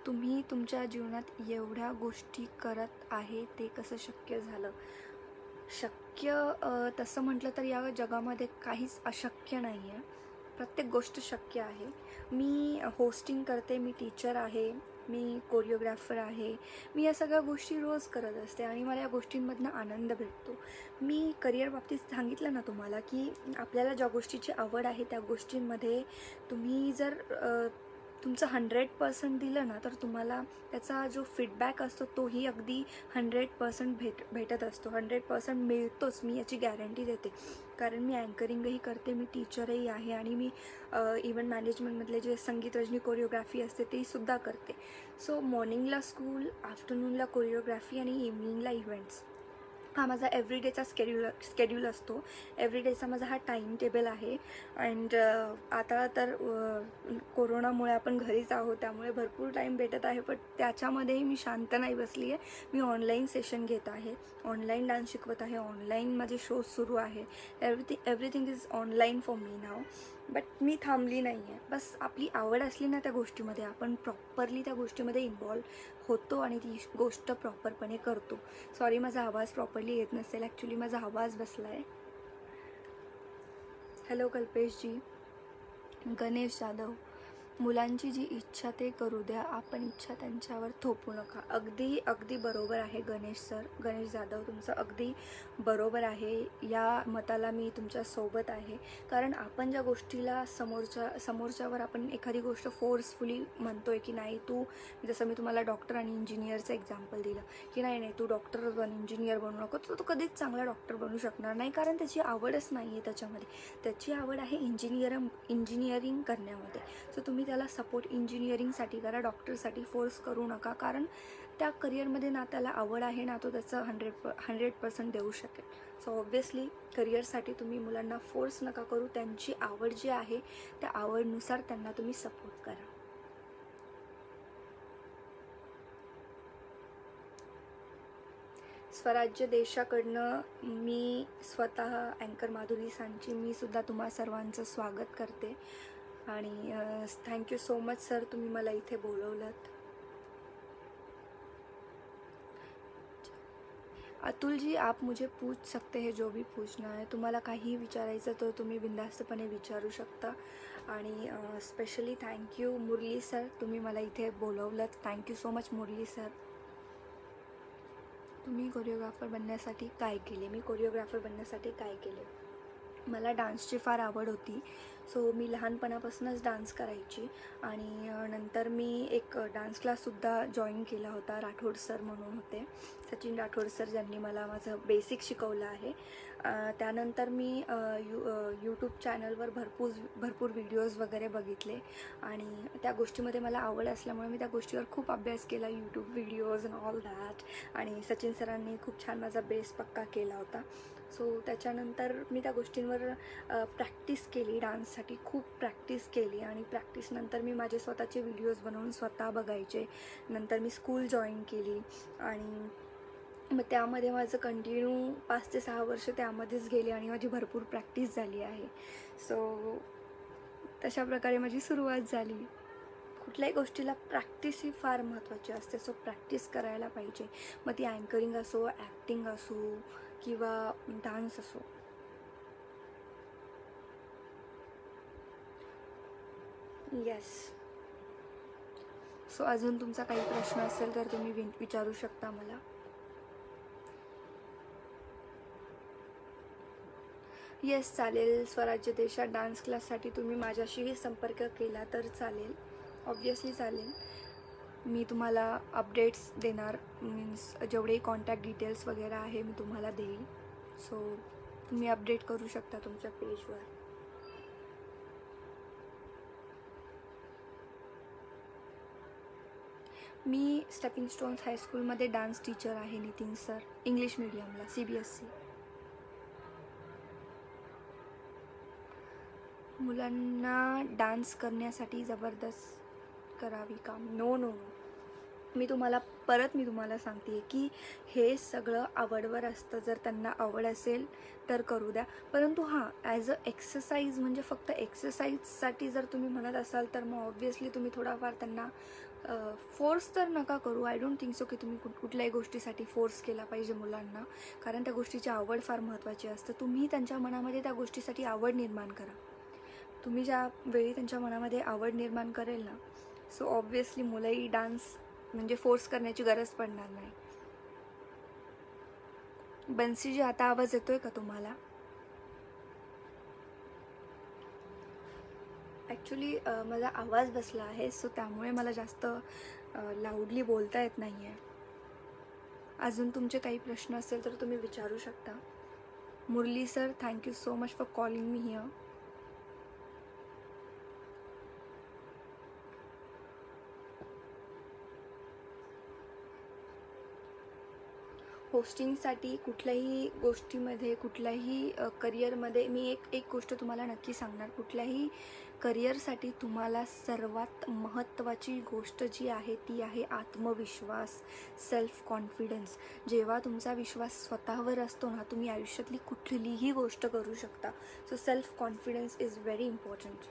Speaker 1: तुम्ही तुमच्या जीवनात एवढ्या गोष्टी करत आहे ते कसं शक्य झालं? तसं म्हटलं तर या जगामध्ये काहीच अशक्य नाही आहे. प्रत्येक गोष्ट शक्य आहे. मी होस्टिंग करते, मी टीचर आहे, मी कोरिओग्राफर आहे. मी या सगळ्या गोष्टी रोज करत असते आणि मला या गोष्टींमधनं आनंद भेटतो. मी करिअर बाबतीत सांगितलं ना तुम्हाला की आपल्याला ज्या गोष्टीची आवड आहे त्या गोष्टींमध्ये तुम्ही जर तुमचं 100% दिलं ना तर तुम्हाला त्याचा जो फीडबॅक असतो तोही अगदी 100% भेटत असतो. 100% मिळतोच, मी याची गॅरंटी देते. कारण मी अँकरिंगही करते, मी टीचरही आहे आणि मी इव्हेंट मॅनेजमेंटमधले जे संगीत रजनी कोरिओग्राफी असते ते सुद्धा करते. सो मॉर्निंगला स्कूल, आफ्टरनूनला कोरिओग्राफी आणि इव्हनिंगला इव्हेंट्स हा माझा एव्हरीडेचा स्केड्यूल असतो. एव्हरीडेचा माझा हा टाईम टेबल आहे. अँड आता तर कोरोनामुळे आपण घरीच आहोत त्यामुळे भरपूर टाईम भेटत आहे, पण त्याच्यामध्येही मी शांत नाही बसली आहे. मी ऑनलाईन सेशन घेत आहे, ऑनलाईन डान्स शिकवत आहे, ऑनलाईन माझे शोज सुरू आहे. Everything is online for me now. But मी थांबली नाही आहे. बस आपली आवड असली ना त्या गोष्टीमध्ये, आपण प्रॉपरली त्या गोष्टीमध्ये इन्व्हॉल्व होतो आणि ती गोष्ट प्रॉपरपणे करतो. सॉरी माझा आवाज प्रॉपरली येत नसेल, ॲक्च्युली माझा आवाज बसला आहे. हॅलो कल्पेशजी. गणेश जाधव, मुलांची जी इच्छा ते करू द्या, आपण इच्छा त्यांच्यावर थोपू नका. अगदी बरोबर आहे गणेश सर, गणेश जाधव, तुमचं अगदी बरोबर आहे. या मताला मी तुमच्यासोबत आहे. कारण आपण ज्या गोष्टीला समोरच्यावर आपण एखादी गोष्ट फोर्सफुली म्हणतोय की नाही तू, जसं मी तुम्हाला डॉक्टर आणि इंजिनियरचं एक्झाम्पल दिलं की नाही तू डॉक्टर बन, इंजिनियर बनू नको, तर तो कधीच चांगला डॉक्टर बनू शकणार नाही. कारण त्याची आवडच नाही आहे त्याच्यामध्ये. त्याची आवड आहे इंजिनिअरिंग करण्यामध्ये. सो तुम्ही त्याला सपोर्ट इंजिनिअरिंगसाठी करा, डॉक्टरसाठी फोर्स करू नका. कारण त्या करिअरमध्ये ना त्याला आवड आहे ना तो त्याचं 100% देऊ शकेल. सो ऑब्व्हियसली करिअरसाठी तुम्ही मुलांना फोर्स नका करू. त्यांची आवड जी आहे त्या आवडीनुसार त्यांना तुम्ही सपोर्ट करा. स्वराज्य देशाकडनं मी स्वतः अँकर माधुरी सांची मी सुद्धा तुम्हा सर्वांचं स्वागत करते आणि thank you so much sir, तुम्ही मला इथे बोलवलंत. अतुल जी, आप मुझे पूछ सकते हैं जो भी पूछना है. तुम्हाला काही विचारायचं तर तुम्ही बिनधास्तपणे विचारू शकता. आणि स्पेशली थँक्यू मुरली सर, तुम्ही मला इथे बोलवलंत. Thank you so much Murli sir. तुम्ही कोरिओग्राफर बनण्यासाठी काय केले? मी कोरिओग्राफर बनण्यासाठी काय केले, मला डान्सची फार आवड होती. सो मी लहानपणापासूनच डान्स करायची आणि नंतर मी एक डान्स क्लाससुद्धा जॉईन केला होता. राठोड सर म्हणून होते, सचिन राठोड सर, ज्यांनी मला माझं बेसिक शिकवलं आहे. त्यानंतर मी यूट्यूब चॅनलवर भरपूर व्हिडिओज वगैरे बघितले आणि त्या गोष्टीमध्ये मला आवड असल्यामुळे मी त्या गोष्टीवर खूप अभ्यास केला, YouTube videos and all that. आणि सचिन सरांनी खूप छान माझा बेस पक्का केला होता. सो त्याच्यानंतर मी त्या गोष्टींवर प्रॅक्टिस केली, डान्ससाठी खूप प्रॅक्टिस केली आणि प्रॅक्टिसनंतर मी माझे स्वतःचे व्हिडिओज बनवून स्वतः बघायचे. नंतर मी स्कूल जॉईन केली आणि मग त्यामध्ये माझं कंटिन्यू 5 ते 6 वर्ष त्यामध्येच गेले आणि माझी भरपूर प्रॅक्टिस झाली आहे. सो तशा प्रकारे माझी सुरुवात झाली. कुठल्याही गोष्टीला प्रॅक्टिस ही फार महत्त्वाची असते. सो प्रॅक्टिस करायला पाहिजे, मग ती अँकरिंग असो, ॲक्टिंग असो किंवा डान्स असो. येस. सो अजून तुमचा काही प्रश्न असेल तर तुम्ही विचारू शकता मला. येस, चालेल. स्वराज्य देशात डान्स क्लाससाठी तुम्ही माझ्याशीही संपर्क केला तर चालेल, ऑब्व्हियसली चालेल. मी तुम्हाला अपडेट्स देणार, मीन्स जेवढे कॉन्टॅक्ट डिटेल्स वगैरे आहे मी तुम्हाला देईन. सो तुम्ही अपडेट करू शकता तुमच्या पेजवर. मी स्टेपिंग स्टोन्स हायस्कूलमध्ये डान्स टीचर आहे, नितीन सर, इंग्लिश मीडियमला, CBSE. मुलांना डान्स करण्यासाठी जबरदस्त करावी का? No no no. मी तुम्हाला सांगते की हे सगळं आवडवर असतं. जर त्यांना आवड असेल तर करू द्या, परंतु हां, ॲज अ एक्सरसाइज, म्हणजे फक्त एक्सरसाइजसाठी जर तुम्ही म्हणत असाल तर मग ऑब्व्हियसली तुम्ही थोडाफार त्यांना फोर्स तर नका करू. आय डोंट थिंक सो की तुम्ही कुठल्याही गोष्टीसाठी फोर्स केला पाहिजे मुलांना, कारण त्या गोष्टीची आवड फार महत्त्वाची असते. तुम्ही त्यांच्या मनामध्ये त्या गोष्टीसाठी आवड निर्माण करा. तुम्ही ज्या वेळी त्यांच्या मनामध्ये आवड निर्माण करेल ना, सो ऑब्व्हियसली मुलंही डान्स म्हणजे फोर्स करण्याची गरज पडणार नाही. बन्सीजी, आता आवाज येतोय का तुम्हाला? ॲक्च्युली माझा आवाज बसला आहे, सो त्यामुळे मला जास्त लाऊडली बोलता येत नाही आहे. अजून तुमचे काही प्रश्न असेल तर तुम्ही विचारू शकता. Murali sir, thank you so much for calling me here. होस्टिंगसाठी कुठल्याही गोष्टीमध्ये, कुठल्याही करिअरमध्ये मी एक गोष्ट तुम्हाला नक्की सांगणार. कुठल्याही करिअरसाठी तुम्हाला सर्वात महत्त्वाची गोष्ट जी आहे ती आहे आत्मविश्वास, सेल्फ कॉन्फिडन्स. जेव्हा तुमचा विश्वास स्वतःवर असतो ना, तुम्ही आयुष्यातली कुठलीही गोष्ट करू शकता. So self confidence is very important.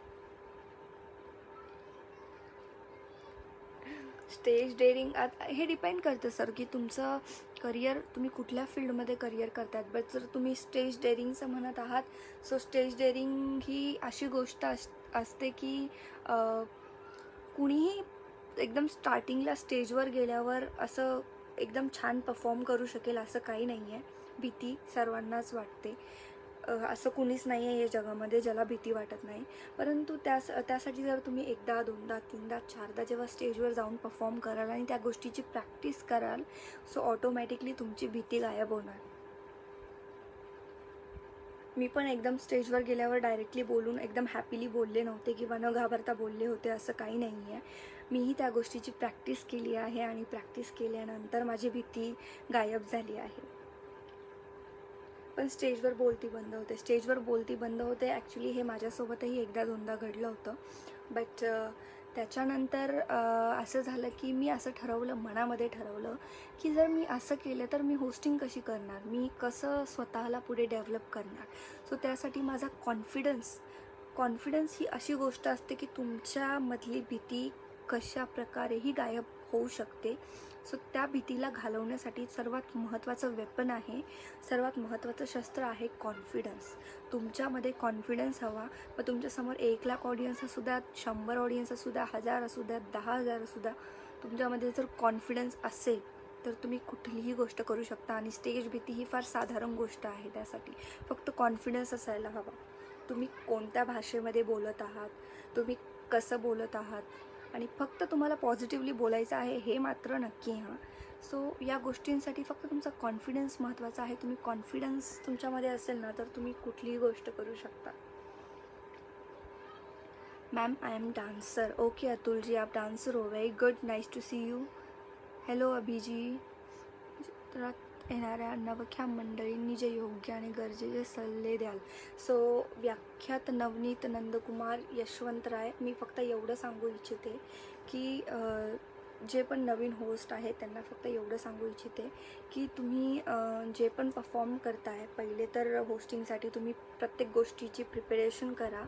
Speaker 1: Stage daring, आता हे डिपेंड करतं सर की तुमचं करिअर, तुम्ही कुठल्या फील्डमध्ये करिअर करतात. बट जर तुम्ही स्टेज डेअरिंगचं म्हणत आहात, सो स्टेज डेअरिंग ही अशी गोष्ट असते की कुणीही एकदम स्टार्टिंगला स्टेजवर गेल्यावर असं एकदम छान परफॉर्म करू शकेल असं काही नाही आहे. भीती सर्वांनाच वाटते, असं कुणीच नाही आहे या जगामध्ये ज्याला भीती वाटत नाही. परंतु त्यासाठी जर तुम्ही एकदा, दोनदा, तीनदा, चारदा जेव्हा स्टेजवर जाऊन परफॉर्म कराल आणि त्या गोष्टीची प्रॅक्टिस कराल, सो ऑटोमॅटिकली तुमची भीती गायब होणार. मी पण एकदम स्टेजवर गेल्यावर डायरेक्टली बोलून एकदम हॅपीली बोलले नव्हते किंवा न घाबरता बोलले होते, असं काही नाही आहे. मीही त्या गोष्टीची प्रॅक्टिस केली आहे आणि प्रॅक्टिस केल्यानंतर माझी भीती गायब झाली आहे. पण स्टेजवर बोलती बंद होते ॲक्च्युली हे माझ्यासोबतही एकदा दोनदा घडलं होतं. बट त्याच्यानंतर असं झालं की मी असं मनामध्ये ठरवलं की जर मी असं केलं तर मी होस्टिंग कशी करणार, मी कसं स्वतःला पुढे डेव्हलप करणार. सो त्यासाठी माझा कॉन्फिडन्स ही अशी गोष्ट असते की तुमच्यामधली भीती कशा प्रकारेही गायब होऊ शकते. सो त्या भीतीला घालवण्यासाठी सर्वात महत्त्वाचं वेपन आहे, सर्वात महत्त्वाचं शस्त्र आहे कॉन्फिडन्स. तुमच्यामध्ये कॉन्फिडन्स हवा. मग तुमच्यासमोर 1,00,000 ऑडियन्स असू द्या, 100 ऑडियन्स असू द्या, 1000 असू द्या, 10,000 असू द्या, तुमच्यामध्ये जर कॉन्फिडन्स असेल तर तुम्ही कुठलीही गोष्ट करू शकता. आणि स्टेज भीती ही फार साधारण गोष्ट आहे. त्यासाठी फक्त कॉन्फिडन्स असायला हवा. तुम्ही कोणत्या भाषेमध्ये बोलत आहात, तुम्ही कसं बोलत आहात, आणि फक्त तुम्हाला पॉझिटिव्हली बोलायचं आहे हे मात्र नक्की हां. सो या गोष्टींसाठी फक्त तुमचा कॉन्फिडन्स महत्त्वाचा आहे. तुम्ही कॉन्फिडन्स तुमच्यामध्ये असेल ना तर तुम्ही कुठलीही गोष्ट करू शकता. Ma'am I am dancer. Okay Atul ji, आप डांसर हो. Very good, nice to see you. Hello Abhiji. चित्रात येणाऱ्या नवख्या मंडळींनी जे योग्य आणि गरजेचे सल्ले द्याल. सो व्याख्यात नवनीत नंदकुमार यशवंतराय. मी फक्त एवढं सांगू इच्छिते की जे पण नवीन होस्ट आहेत त्यांना फक्त एवढं सांगू इच्छिते की तुम्ही जे पण परफॉर्म करताय, पहिले तर होस्टिंगसाठी तुम्ही प्रत्येक गोष्टीची प्रिपरेशन करा.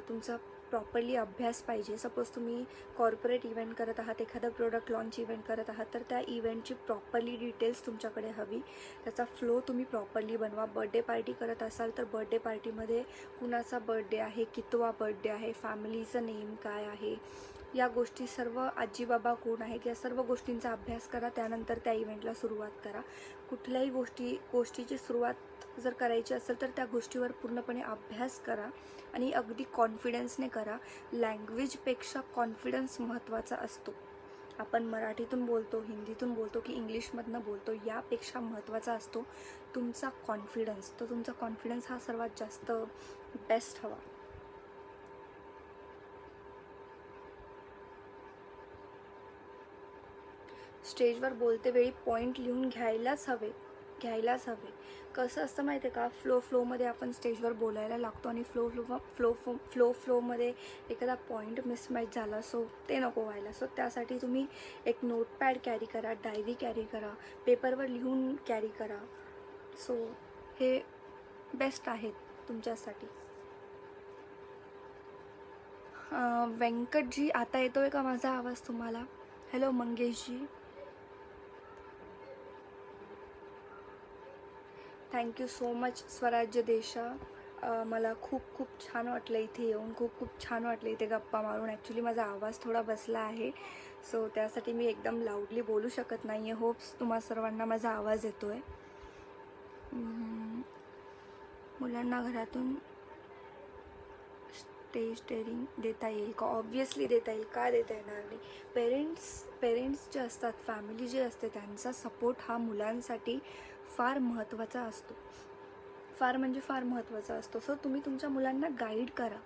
Speaker 1: तुमचा प्रॉपरली अभ्यास पाहिजे. सपोज तुम्ही कॉर्पोरेट इव्हेंट करत आहात, एखादा प्रोडक्ट लॉन्च इव्हेंट करत आहात, तर त्या इव्हेंटची प्रॉपरली डिटेल्स तुमच्याकडे हवी. त्याचा फ्लो तुम्ही प्रॉपरली बनवा. बर्थडे पार्टी करत असाल तर बर्थडे पार्टीमध्ये कुणाचा बर्थडे आहे, कितवा बर्थडे आहे, फॅमिलीचं नेम काय आहे, या गोष्टी सर्व, आजी बाबा कोण आहेत, या सर्व गोष्टींचा अभ्यास करा. त्यानंतर त्या इव्हेंटला सुरुवात करा. कुठल्याही गोष्टीची सुरुवात जर करायची असेल तर त्या गोष्टीवर पूर्णपणे अभ्यास करा आणि अगदी कॉन्फिडन्सने करा. लँग्वेजपेक्षा कॉन्फिडन्स महत्त्वाचा असतो. आपण मराठीतून बोलतो, हिंदीतून बोलतो की इंग्लिशमधनं बोलतो, यापेक्षा महत्त्वाचा असतो तुमचा कॉन्फिडन्स. तर तुमचा कॉन्फिडन्स हा सर्वात जास्त बेस्ट हवा. स्टेजवर बोलते वेळी पॉईंट लिहून घ्यायलाच हवे. कसं असतं माहिती आहे का, फ्लोमध्ये आपण स्टेजवर बोलायला लागतो आणि फ्लोमध्ये एखादा पॉईंट मिसमॅच झाला, सो ते नको व्हायला. सो त्यासाठी तुम्ही एक नोटपॅड कॅरी करा, डायरी कॅरी करा, पेपरवर लिहून कॅरी करा. सो हे बेस्ट आहेत तुमच्यासाठी. व्यंकटजी, आता येतोय का माझा आवाज तुम्हाला? Hello मंगेशजी. Thank you so much Swarajya देशा. मला खूप छान वाटलं इथे येऊन, खूप छान वाटलं इथे गप्पा मारून. ॲक्च्युली माझा आवाज थोडा बसला आहे, सो त्यासाठी मी एकदम लाऊडली बोलू शकत नाही आहे. होप्स तुम्हा सर्वांना माझा आवाज येतो आहे. मुलांना घरातून स्टेज डेअरिंग देता येईल का? ऑब्व्हियसली देता येईल, का देता येणार नाही. पेरेंट्स जे असतात, फॅमिली जे असते, त्यांचा सपोर्ट हा मुलांसाठी फार महत्त्वाचा असतो. फार महत्त्वाचा असतो. सो तुम्ही तुमच्या मुलांना गाईड करा.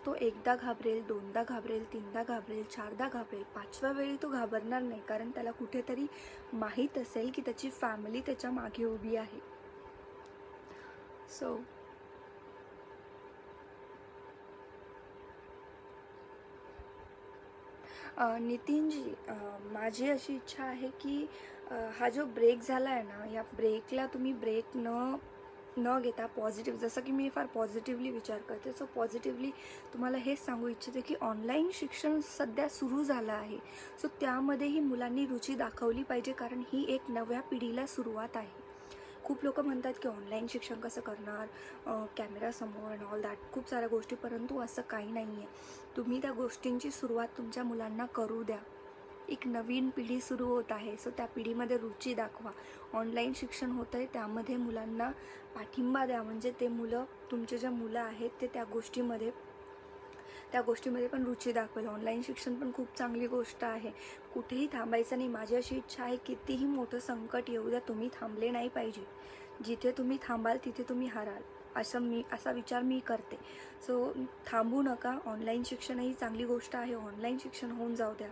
Speaker 1: तो एकदा घाबरेल, दोनदा घाबरेल, तीनदा घाबरेल, चारदा घाबरेल, पाचव्या वेळी तो घाबरणार नाही, कारण त्याला कुठेतरी माहीत असेल की त्याची फॅमिली त्याच्या मागे उभी आहे. सो नितीनजी, माझी अशी इच्छा आहे की हा जो ब्रेक झाला आहे ना, या ब्रेकला तुम्ही ब्रेक न घेता पॉझिटिव्ह, जसं की मी फार पॉझिटिव्हली विचार करते, सो पॉझिटिव्हली तुम्हाला हेच सांगू इच्छिते की ऑनलाईन शिक्षण सध्या सुरू झालं आहे. सो त्यामध्येही मुलांनी रुची दाखवली पाहिजे, कारण ही एक नव्या पिढीला सुरुवात आहे. खूप लोक म्हणतात की ऑनलाईन शिक्षण कसं करणार, कॅमेरासमोर अँड ऑल दॅट, खूप साऱ्या गोष्टी, परंतु असं काही नाही आहे. तुम्ही त्या गोष्टींची सुरुवात तुमच्या मुलांना करू द्या. एक नवीन पिढी सुरू होत आहे, सो त्या पिढीमध्ये रुची दाखवा. ऑनलाईन शिक्षण होतं आहे त्यामध्ये मुलांना पाठिंबा द्या, म्हणजे ते मुलं, तुमचे जे मुलं आहेत ते त्या गोष्टीमध्ये पण रुची दाखवेल. ऑनलाईन शिक्षण पण खूप चांगली गोष्ट आहे. कुठेही थांबायचं नाही. माझी अशी इच्छा आहे, कितीही मोठं संकट येऊ द्या, तुम्ही थांबले नाही पाहिजे. जिथे तुम्ही थांबाल तिथे तुम्ही असा विचार मी करते. सो थांबू नका. ऑनलाईन शिक्षण ही चांगली गोष्ट आहे. ऑनलाईन शिक्षण होऊन जाऊ द्या.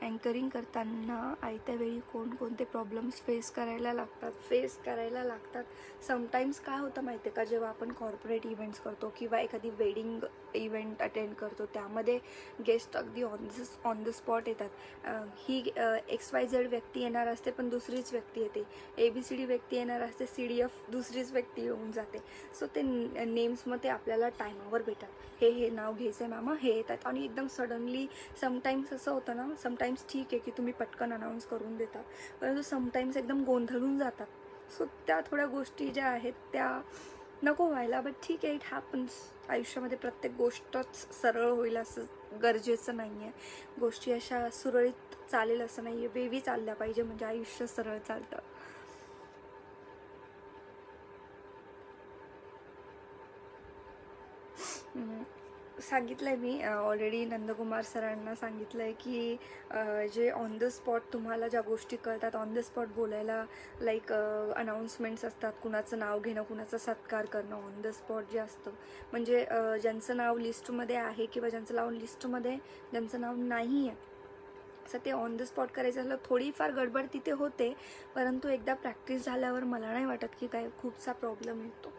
Speaker 1: अँकरिंग करताना आयत्या वेळी कोणकोणते प्रॉब्लेम्स फेस करायला लागतात. समटाईम्स काय होतं माहिती आहे का, जेव्हा आपण कॉर्पोरेट इव्हेंट्स करतो किंवा एखादी वेडिंग इव्हेंट अटेंड करतो, त्यामध्ये गेस्ट अगदी ऑन द स्पॉट येतात. ही XYZ व्यक्ती येणार असते पण दुसरीच व्यक्ती येते. ABCD व्यक्ती येणार असते, CDF दुसरीच व्यक्ती येऊन जाते. सो ते नेम्समध्ये आपल्याला टायमावर भेटतात. हे नाव घ्यायचं आहे मामा, हे येतात आणि एकदम सडनली. समटाईम्स असं होतं ना, समटाईम्स ठीक आहे की तुम्ही पटकन अनाऊन्स करून देता, परंतु समटाईम्स एकदम गोंधळून जातात. सो त्या थोड्या गोष्टी ज्या आहेत त्या नको व्हायला. बट ठीक आहे, इट हॅपन्स. आयुष्यामध्ये प्रत्येक गोष्टच सरळ होईल असं गरजेचं नाही आहे. गोष्टी अशा सुरळीत चालेल असं नाही आहे. वेवी चालल्या पाहिजे म्हणजे आयुष्य सरळ चालतं. सांगितलं आहे मी ऑलरेडी. नंदकुमार सरांना सांगितलं आहे की जे ऑन द स्पॉट तुम्हाला ज्या गोष्टी कळतात, ऑन द स्पॉट बोलायला, लाईक अनाऊन्समेंट्स असतात, कुणाचं नाव घेणं, कुणाचा सत्कार करणं ऑन द स्पॉट जे असतं, म्हणजे ज्यांचं नाव लिस्टमध्ये आहे किंवा ज्यांचं नाव लिस्टमध्ये ज्यांचं नाव नाही आहे, असं ते ऑन द स्पॉट करायचं झालं. थोडीफार गडबड तिथे होते, परंतु एकदा प्रॅक्टिस झाल्यावर मला नाही वाटत की काय खूपसा प्रॉब्लेम येतो.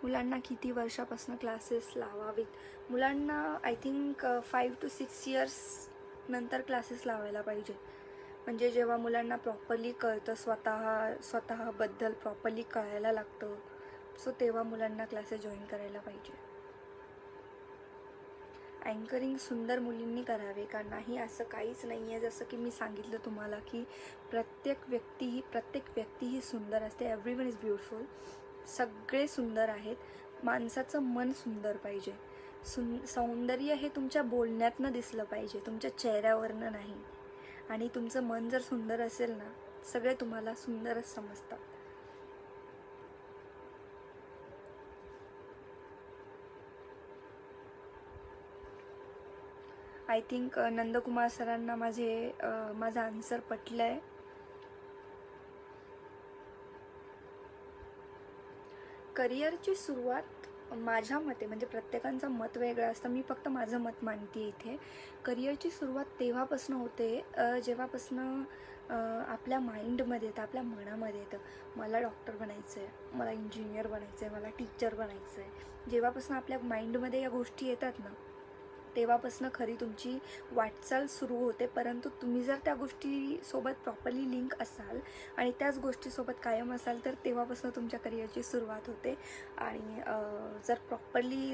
Speaker 1: मुलांना किती वर्षापासून क्लासेस लावावेत? मुलांना आय थिंक 5 to 6 इयर्स नंतर क्लासेस लावायला पाहिजे. म्हणजे जेव्हा मुलांना प्रॉपरली कळतं, स्वतःबद्दल प्रॉपरली कळायला लागतं, सो तेव्हा मुलांना क्लासेस जॉईन करायला पाहिजे. अँकरिंग सुंदर मुलींनी करावे का? नाही, असं काहीच नाही आहे. जसं की मी सांगितलं तुम्हाला की प्रत्येक व्यक्ती ही सुंदर असते. Everyone is beautiful. सगळे सुंदर आहेत. माणसाचं मन सुंदर पाहिजे. सौंदर्य हे तुमच्या बोलण्यातनं दिसलं पाहिजे, तुमच्या चेहऱ्यावरनं नाही. आणि तुमचं मन जर सुंदर असेल ना, सगळे तुम्हाला सुंदरच समजतात. आय थिंक नंदकुमार सरांना माझं आन्सर पटलं आहे. करिअरची सुरुवात माझ्या मते, म्हणजे प्रत्येकाचं मत वेगळं असतं, मी फक्त माझं मत मांडते इथे. करिअरची सुरुवात तेव्हापासून होते जेव्हापासून आपल्या माइंडमध्ये येतं, आपल्या मनामध्ये येतं, मला डॉक्टर बनायचं आहे, मला इंजिनियर बनायचं आहे, मला टीचर बनायचं आहे. जेव्हापासून आपल्या माइंडमध्ये या गोष्टी येतात ना, तेव्हापासून खरी तुमची वाटचाल सुरू होते. परंतु तुम्ही जर त्या गोष्टीसोबत प्रॉपरली लिंक असाल आणि त्याच गोष्टीसोबत कायम असाल तर तेव्हापासून तुमच्या करिअरची सुरुवात होते. आणि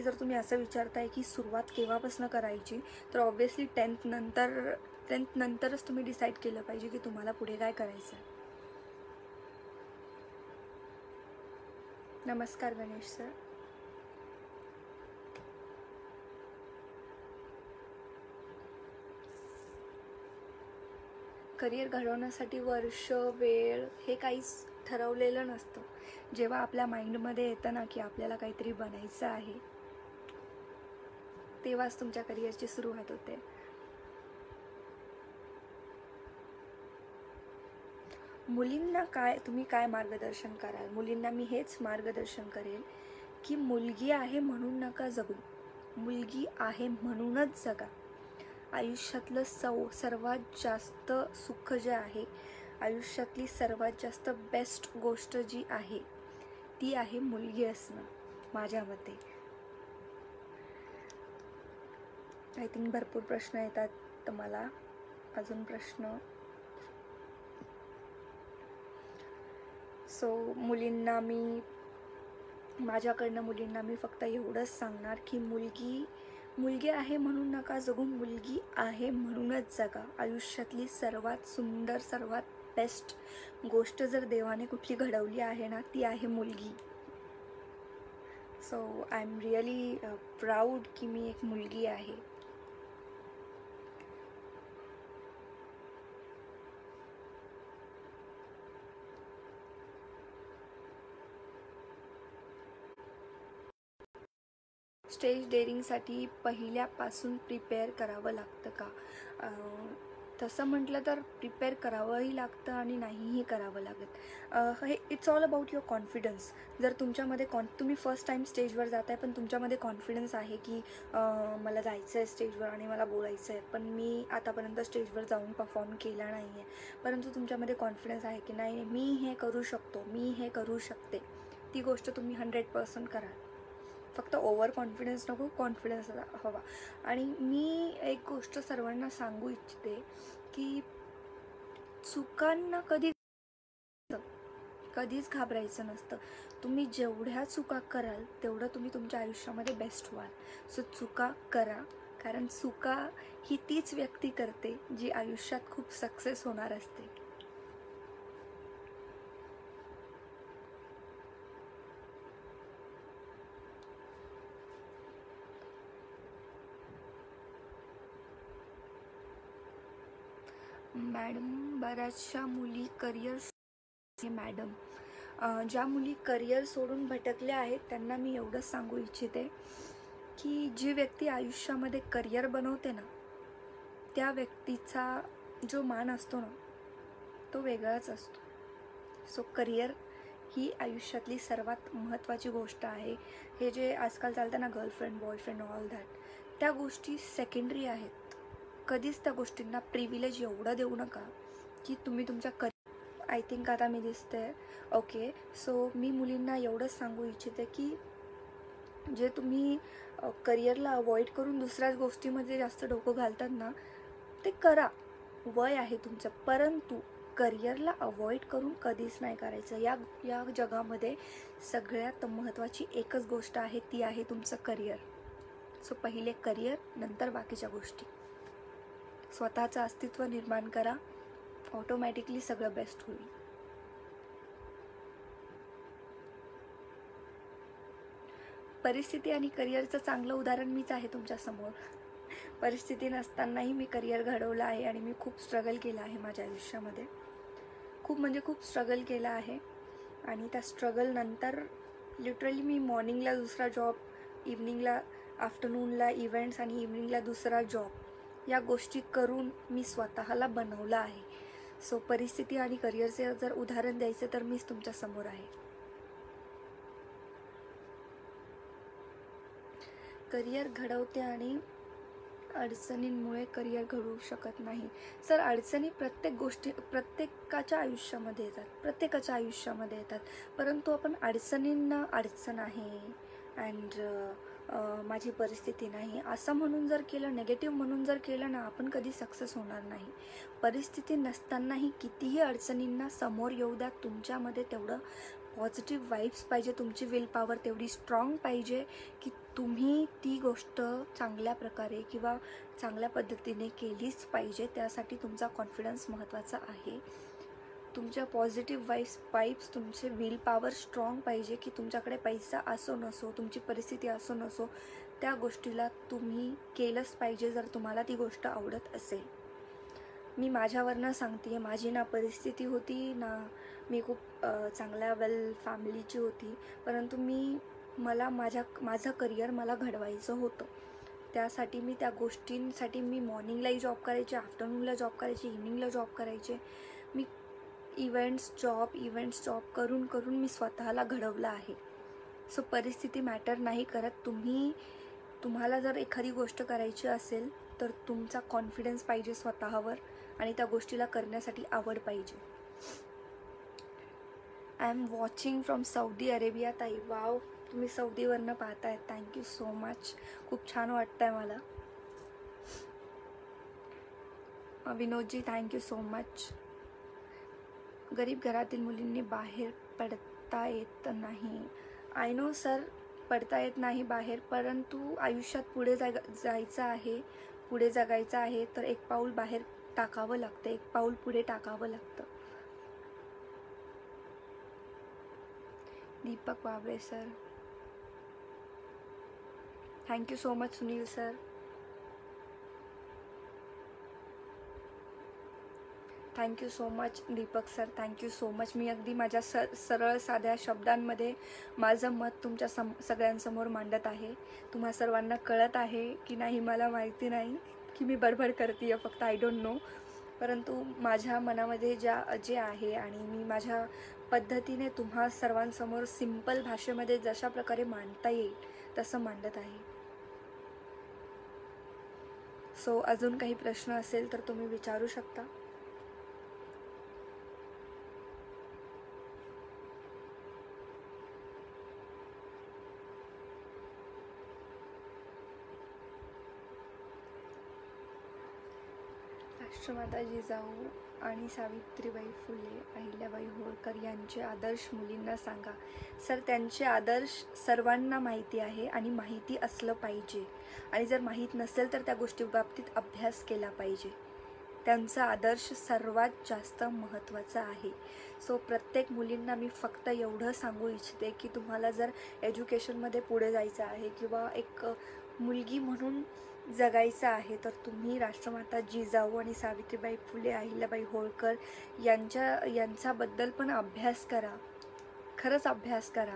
Speaker 1: जर तुम्ही असं विचारताय की सुरुवात केव्हापासून करायची, तर ऑब्व्हियसली 10th नंतरच तुम्ही डिसाईड केलं पाहिजे की तुम्हाला पुढे काय करायचं आहे. नमस्कार गणेश सर. करिअर घडवण्यासाठी वर्ष, वेळ हे काहीच ठरवलेलं नसतं. जेव्हा आपल्या माइंडमध्ये येतं ना की आपल्याला काहीतरी बनायचं आहे, तेव्हाच तुमच्या करिअरची सुरुवात होते. मुलींना तुम्ही काय मार्गदर्शन कराल? मुलींना मी हेच मार्गदर्शन करेल की मुलगी आहे म्हणून नका जगू, मुलगी आहे म्हणूनच जगा. आयुष्यातलं सर्वात जास्त सुख जे आहे, आयुष्यातली सर्वात जास्त बेस्ट गोष्ट जी आहे ती आहे मुलगी असणं माझ्या मते. आय थिंक भरपूर प्रश्न येतात तर मला अजून प्रश्न. सो माझ्याकडनं मुलींना मी फक्त एवढंच सांगणार की मुलगी आहे म्हणून नका जगू, मुलगी आहे म्हणूनच जगा. आयुष्यातली सर्वात सुंदर, सर्वात बेस्ट गोष्ट जर देवाने कुठली घडवली आहे ना, ती आहे मुलगी. So I am really proud की मी एक मुलगी आहे. स्टेज डेअरिंगसाठी पहिल्यापासून प्रिपेअर करावं लागतं का? तसं म्हटलं तर प्रिपेअर करावंही लागतं आणि नाहीही करावं लागत. हे it's all about your confidence. जर तुमच्यामध्ये तुम्ही फर्स्ट टाईम स्टेजवर जात आहे पण तुमच्यामध्ये कॉन्फिडन्स आहे की मला जायचं आहे स्टेजवर आणि मला बोलायचं आहे, पण मी आतापर्यंत स्टेजवर जाऊन परफॉर्म केला नाही आहे, परंतु तुमच्यामध्ये कॉन्फिडन्स आहे की नाही मी हे करू शकतो, मी हे करू शकते, ती गोष्ट तुम्ही 100% करा. फक्त ओव्हर कॉन्फिडन्स नको, कॉन्फिडन्स हवा. आणि मी एक गोष्ट सर्वांना सांगू इच्छिते की चुकांना कधीच घाबरायचं नसतं. तुम्ही जेवढ्या चुका कराल तेवढं तुम्ही तुमच्या आयुष्यामध्ये बेस्ट व्हाल. सो चुका करा, कारण चुका ही तीच व्यक्ती करते जी आयुष्यात खूप सक्सेस होणार असते. मॅडम, बऱ्याचशा मुली मॅडम, ज्या मुली करिअर सोडून भटकल्या आहेत त्यांना मी एवढंच सांगू इच्छिते की जी व्यक्ती आयुष्यामध्ये करिअर बनवते ना, त्या व्यक्तीचा जो मान असतो ना तो वेगळाच असतो. सो करिअर ही आयुष्यातली सर्वात महत्त्वाची गोष्ट आहे. हे जे आजकाल चालतं ना, गर्लफ्रेंड बॉयफ्रेंड ऑल दॅट, त्या गोष्टी सेकंडरी आहेत. कधीच त्या गोष्टींना प्रिव्हिलेज एवढं देऊ नका की तुम्ही तुमच्या आय थिंक आता मी दिसते ओके. सो मी मुलींना एवढंच सांगू इच्छिते की जे तुम्ही करिअरला अवॉइड करून दुसऱ्याच गोष्टीमध्ये जास्त डोकं घालतात ना, ते करा, वय आहे तुमचं, परंतु करिअरला अवॉइड करून कधीच नाही करायचं. या जगामध्ये सगळ्यात महत्त्वाची एकच गोष्ट आहे, ती आहे तुमचं करिअर. सो पहिले करिअर, नंतर बाकीच्या गोष्टी. स्वतःचं अस्तित्व निर्माण करा, ऑटोमॅटिकली सगळं बेस्ट होईल. परिस्थिती आणि करिअरचं चांगलं उदाहरण मीच आहे तुमच्यासमोर. परिस्थिती नसतानाही मी करिअर घडवलं आहे आणि मी खूप स्ट्रगल केलं आहे माझ्या आयुष्यामध्ये. खूप म्हणजे खूप स्ट्रगल केलं आहे. आणि त्या स्ट्रगल नंतर लिटरली मी मॉर्निंगला दुसरा जॉब, इव्हनिंगला आफ्टरनूनला इव्हेंट्स आणि इव्हनिंगला दुसरा जॉब, या गोष्टी करून मी स्वतःला बनवलं आहे. सो परिस्थिती आणि करिअरचे जर उदाहरण द्यायचं तर मीच तुमच्यासमोर आहे. करिअर घडवते आणि अडचणींमुळे करिअर घडवू शकत नाही. सर, अडचणी प्रत्येकाच्या आयुष्यामध्ये येतात, परंतु आपण अडचणींना अडचण आहे अँड माझी परिस्थिती नाही असं म्हणून जर केलं, नेगेटिव्ह म्हणून जर केलं ना, आपण कधी सक्सेस होणार नाही. परिस्थिती नसतानाही कितीही अडचणींना समोर येऊ द्या, तुमच्यामध्ये तेवढं पॉझिटिव्ह वाईब्स पाहिजे, तुमची विल पॉवर तेवढी स्ट्रॉंग पाहिजे की तुम्ही ती गोष्ट चांगल्या प्रकारे किंवा चांगल्या पद्धतीने केलीच पाहिजे. त्यासाठी तुमचा कॉन्फिडन्स महत्त्वाचा आहे. तुमच्या पॉझिटिव्ह वाईब्स तुमचे विल पॉवर स्ट्रॉंग पाहिजे की तुमच्याकडे पैसा असो नसो, तुमची परिस्थिती असो नसो, त्या गोष्टीला तुम्ही केलंच पाहिजे जर तुम्हाला ती गोष्ट आवडत असेल. मी माझ्यावरनं सांगते आहे, माझी ना परिस्थिती होती ना मी खूप चांगल्या वेल फॅमिलीची होती, परंतु माझं करिअर मला घडवायचं होतं. त्यासाठी मी त्या गोष्टींसाठी मी मॉर्निंगलाही जॉब करायचे, आफ्टरनूनला जॉब करायचे, इव्हनिंगला जॉब करायचे. मी इव्हेंट्स जॉब करून मी स्वतःला घडवलं आहे. सो परिस्थिती मॅटर नाही करत. तुम्हाला जर एखादी गोष्ट करायची असेल तर तुमचा कॉन्फिडन्स पाहिजे स्वतःवर आणि त्या गोष्टीला करण्यासाठी आवड पाहिजे. I am watching from Saudi Arabia. ताई, वाव, तुम्ही सौदीवरनं पाहताय, थँक्यू सो मच. खूप छान वाटतं आहे मला. विनोदजी, थँक्यू सो मच. गरीब घरातील मुलींनी बाहेर पडता येत नाही. आय नो सर, पडता येत नाही बाहेर, परंतु आयुष्यात पुढे जायचं आहे, पुढे जगायचं आहे तर एक पाऊल बाहेर टाकावं लागतं, एक पाऊल पुढे टाकावं लागतं. Deepak Wable sir, thank you so much. Sunil sir, thank you so much. Deepak sir, thank you so much. मी अगदी माझ्या सरळ साध्या शब्दांमध्ये माझं मत तुमच्या सगळ्यांसमोर मांडत आहे. तुम्हा सर्वांना कळत आहे की नाही मला माहिती नाही की मी बडबड करते आहे, फक्त आय डोंट नो. परंतु माझ्या मनामध्ये जे आहे आणि मी माझ्या पद्धतीने तुम्हा सर्वांसमोर सिंपल भाषेमध्ये जशा प्रकारे मांडता येईल तसं मांडत आहे. सो अजून काही प्रश्न असेल तर तुम्ही विचारू शकता. राष्ट्रमाता जिजाऊ आणि सावित्रीबाई फुले, अहिल्याबाई होळकर यांचे आदर्श मुलींना सांगा. सर, त्यांचे आदर्श सर्वांना माहिती आहे आणि माहिती असलं पाहिजे. आणि जर माहीत नसेल तर त्या गोष्टीबाबतीत अभ्यास केला पाहिजे. त्यांचा आदर्श सर्वात जास्त महत्त्वाचा आहे. सो प्रत्येक मुलींना मी फक्त एवढं सांगू इच्छिते की तुम्हाला जर एज्युकेशनमध्ये पुढे जायचं आहे किंवा एक मुलगी म्हणून जगायचं आहे तर तुम्ही राष्ट्रमाता जिजाऊ आणि सावित्रीबाई फुले, अहिल्याबाई होळकर यांच्याबद्दल पण अभ्यास करा. खरंच अभ्यास करा.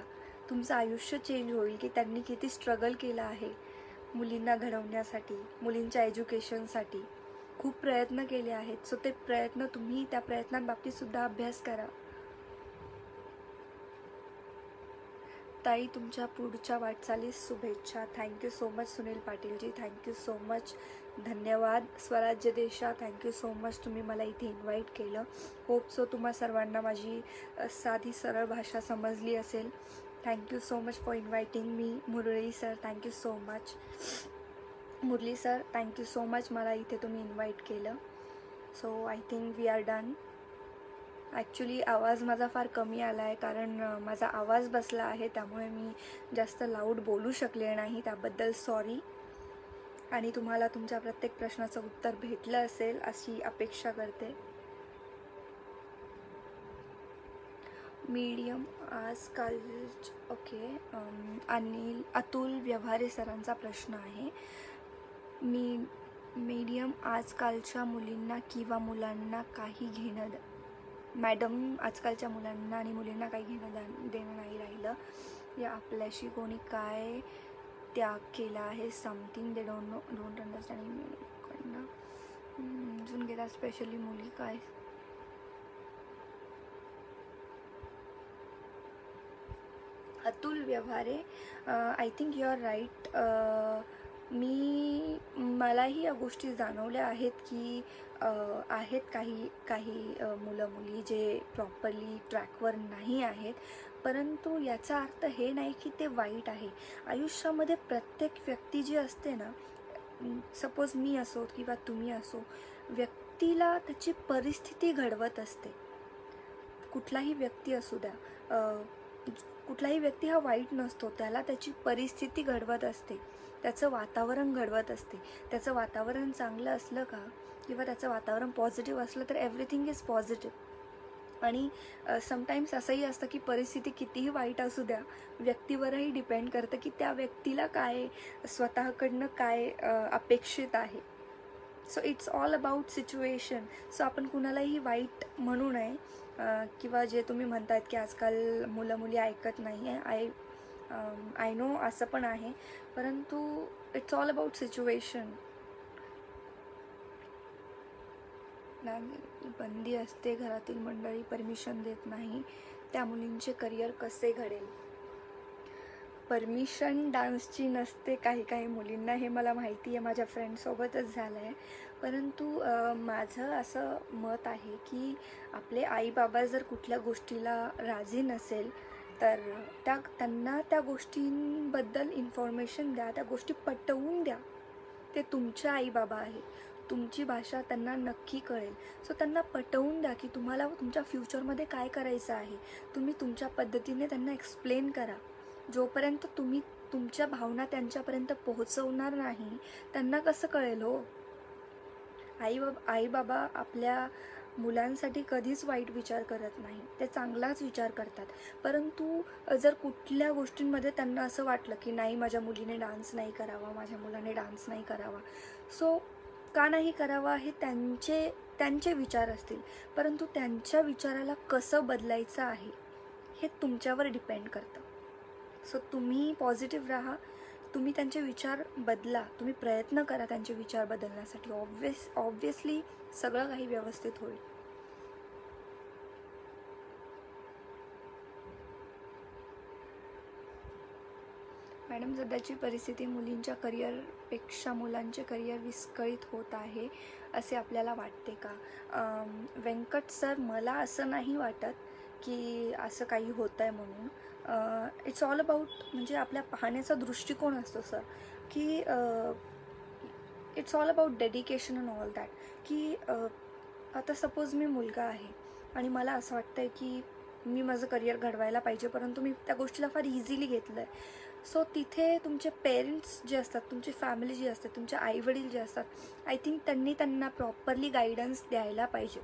Speaker 1: तुमचं आयुष्य चेंज होईल की त्यांनी किती स्ट्रगल केलं आहे मुलींना घडवण्यासाठी, मुलींच्या एज्युकेशनसाठी खूप प्रयत्न केले आहेत. सो ते प्रयत्न तुम्ही त्या प्रयत्नांबाबतीत सुद्धा अभ्यास करा. ताई, तुमच्या पुढच्या वाटचालीस शुभेच्छा. थँक्यू सो मच सुनील पाटीलजी, थँक्यू सो मच. धन्यवाद. स्वराज्य देशा, थँक्यू सो मच. तुम्ही मला इथे इन्व्हाइट केलं. होप सो तुम्हा सर्वांना माझी साधी सरळ भाषा समजली असेल. Thank you so much for inviting me. Murali sir, thank you so much. Murli sir, thank you so much. मला इथे तुम्ही इन्व्हाइट केलं. So I think we are done. Actually आवाज माझा फार कमी आला आहे कारण माझा आवाज बसला आहे, त्यामुळे मी जास्त लाऊड बोलू शकले नाही. त्याबद्दल सॉरी. आणि तुम्हाला तुमच्या प्रत्येक प्रश्नाचं उत्तर भेटलं असेल अशी अपेक्षा करते. मीडियम आजकाल, ओके. अतुल व्यवहारे सरांचा प्रश्न आहे. मीडियम आजकालच्या मुलींना किंवा मुलांना काही घेणं, मॅडम, आजकालच्या मुलांना आणि मुलींना काही घेणं देणं नाही राहिलं. या आपल्याशी कोणी काय त्याग केला आहे. समथिंग दे डोंट अंडरस्टँड समजून घेतात, स्पेशली मुली. काय Atul Vyavahare, I think you are right. मलाही या गोष्टी जाणवल्या आहेत की आहेत काही मुलं मुली जे प्रॉपरली ट्रॅकवर नाही आहेत. परंतु याचा अर्थ हे नाही की ते वाईट आहे. आयुष्यामध्ये प्रत्येक व्यक्ती जी असते ना, सपोज मी असो किंवा तुम्ही असो, व्यक्तीला त्याची परिस्थिती घडवत असते. कुठलाही व्यक्ती असू द्या, कुठलाही व्यक्ती हा वाईट नसतो. त्याला त्याची परिस्थिती घडवत असते, त्याचं वातावरण घडवत असते. त्याचं वातावरण चांगलं असलं का किंवा त्याचं वातावरण पॉझिटिव्ह असलं तर एव्हरीथिंग इज पॉझिटिव्ह. आणि समटाईम्स असंही असतं की परिस्थिती कितीही वाईट असू द्या, व्यक्तीवरही डिपेंड करतं की त्या व्यक्तीला काय स्वतःकडनं काय अपेक्षित आहे. So it's all about situation. So आपण कुणालाही वाईट म्हणू नये. किंवा जे तुम्ही म्हणतायत की आजकाल मुलं मुली ऐकत नाही आहे, आय नो असं पण आहे. परंतु इट्स ऑल अबाउट सिच्युएशन. बंदी असते, घरातील मंडळी परमिशन देत नाही, त्या मुलींचे करिअर कसे घडेल? परमिशन डान्सची नसते काही मुलींना, हे मला माहिती आहे, माझ्या फ्रेंडसोबतच झालं आहे. परंतु माझं असं मत आहे की आपले आईबाबा जर कुठल्या गोष्टीला राजी नसेल तर त्यांना त्या गोष्टींबद्दल इन्फॉर्मेशन द्या, त्या गोष्टी पटवून द्या. ते तुमचे आईबाबा आहे, तुमची भाषा त्यांना नक्की कळेल. सो त्यांना पटवून द्या की तुम्हाला तुमच्या फ्युचरमध्ये काय करायचं आहे. तुम्ही तुमच्या पद्धतीने त्यांना एक्सप्लेन करा. जोपर्यंत तुम्ही तुमच्या भावना त्यांच्यापर्यंत पोहोचवणार नाही, त्यांना कसं कळेल हो? आई बाबा आपल्या मुलांसाठी कधीच वाईट विचार करत नाही, ते चांगलाच विचार करतात. परंतु जर कुठल्या गोष्टींमध्ये त्यांना असं वाटलं की नाही, माझ्या मुलीने डान्स नाही करावा, माझ्या मुलाने डान्स नाही करावा, सो का नाही करावा हे त्यांचे विचार असतील. परंतु त्यांच्या विचाराला कसं बदलायचं आहे हे तुमच्यावर डिपेंड करतं. सो तुम्ही पॉझिटिव्ह राहा, तुम्ही त्यांचे विचार बदला, तुम्ही प्रयत्न करा त्यांचे विचार बदलण्यासाठी. ऑब्वियसली सगळं काही व्यवस्थित होईल. मॅडम, सध्याची परिस्थिती मुलींच्या करिअरपेक्षा मुलांचे करिअर विस्कळीत होत आहे असे आपल्याला वाटते का? व्यंकट सर, मला असं नाही वाटत की असं काही होतं आहे म्हणून. इट्स ऑल अबाउट, म्हणजे आपल्या पाहण्याचा दृष्टिकोन असतो सर, की it's all about dedication and all that. की आता सपोज मी मुलगा आहे आणि मला असं वाटतं आहे की मी माझं करिअर घडवायला पाहिजे, परंतु मी त्या गोष्टीला फार इझिली घेतलं आहे. सो तिथे तुमचे पेरेंट्स जे असतात, तुमची फॅमिली जी असते, तुमचे आईवडील जे असतात, आय थिंक त्यांना प्रॉपरली गायडन्स द्यायला पाहिजे.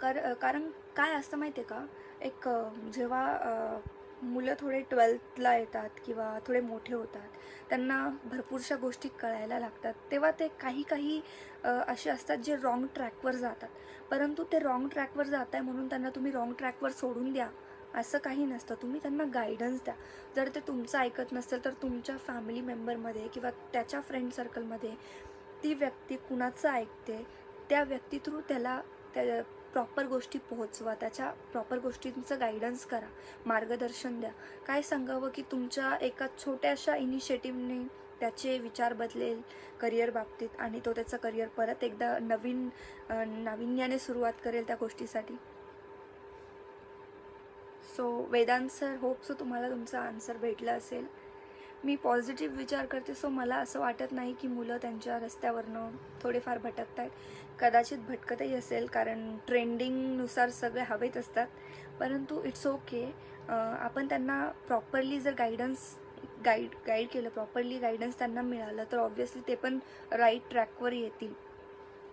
Speaker 1: कारण काय असतं माहिती आहे का, एक जेव्हा मुलं थोडे 12th येतात किंवा थोडे मोठे होतात, त्यांना भरपूरशा गोष्टी कळायला लागतात, तेव्हा ते काही असे असतात जे रॉंग ट्रॅकवर जातात. परंतु ते रॉंग ट्रॅकवर जात आहे म्हणून त्यांना तुम्ही रॉंग ट्रॅकवर सोडून द्या असं काही नसतं. तुम्ही त्यांना गायडन्स द्या. जर ते तुमचं ऐकत नसेल तर तुमच्या फॅमिली मेंबरमध्ये किंवा त्याच्या फ्रेंड सर्कलमध्ये ती व्यक्ती कुणाचं ऐकते, त्या व्यक्ती थ्रू त्याला त्या प्रॉपर गोष्टी पोहोचवा, त्याच्या प्रॉपर गोष्टींचं गायडन्स करा, मार्गदर्शन द्या. काय सांगावं की तुमच्या एका छोट्याशा इनिशिएटिव्हने त्याचे विचार बदलेल करिअर बाबतीत आणि तो त्याचं करिअर परत एकदा नाविन्याने सुरुवात करेल त्या गोष्टीसाठी. So Vedant sir, hope so तुम्हाला तुमचा आन्सर भेटला असेल. मी पॉझिटिव्ह विचार करते, सो मला असं वाटत नाही की मुलं त्यांच्या रस्त्यावरनं थोडेफार भटकत आहेत. कदाचित भटकतही असेल, कारण ट्रेंडिंगनुसार सगळे हवेत असतात, परंतु इट्स ओके. आपण त्यांना प्रॉपरली जर गाईड केलं, प्रॉपरली गायडन्स त्यांना मिळालं तर ऑब्व्हियसली ते पण राईट ट्रॅकवर येतील.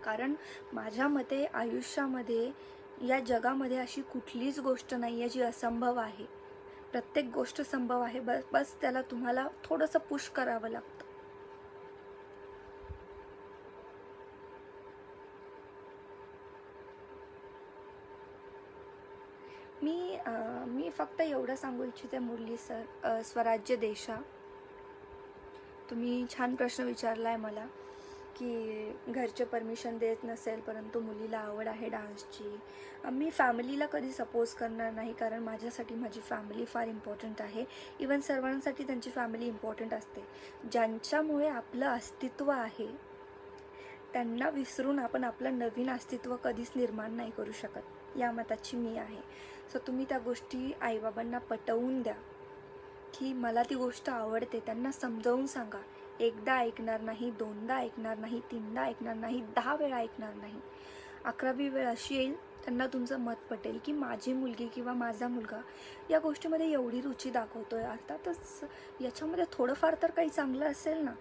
Speaker 1: कारण माझ्या मते आयुष्यामध्ये, या जगामध्ये अशी कुठलीच गोष्ट नाही आहे जी असंभव आहे. प्रत्येक गोष्ट संभव आहे, बस त्याला तुम्हाला थोडंसं पुश करावं लागतं. मी फक्त एवढं सांगू इच्छिते मुरली सर, स्वराज्य देशा, तुम्ही छान प्रश्न विचारला आहे मला की घरचे परमिशन देत नसेल परंतु मुलीला आवड आहे डान्सची. मी फॅमिलीला कधी सपोज करणार नाही, कारण माझ्यासाठी माझी फॅमिली फार इम्पॉर्टंट आहे. इवन सर्वांसाठी त्यांची फॅमिली इम्पॉर्टंट असते. ज्यांच्यामुळे आपलं अस्तित्व आहे त्यांना विसरून आपण आपलं नवीन अस्तित्व कधीच निर्माण नाही करू शकत, या मताची मी आहे. सो तुम्ही त्या गोष्टी आईबाबांना पटवून द्या की मला ती गोष्ट आवडते. त्यांना समजावून सांगा. एकदा ऐकणार नाही, दोनदा ऐकणार नाही, तीनदा ऐकणार नाही, 10 वेळा ऐकणार नाही. 11वी वेळ अशी येईल त्यांना तुमचं मत पटेल की माझी मुलगी किंवा माझा मुलगा या गोष्टीमध्ये एवढी रुची दाखवतोय, अर्थातच याच्यामध्ये थोडंफार तर काही चांगलं असेल ना.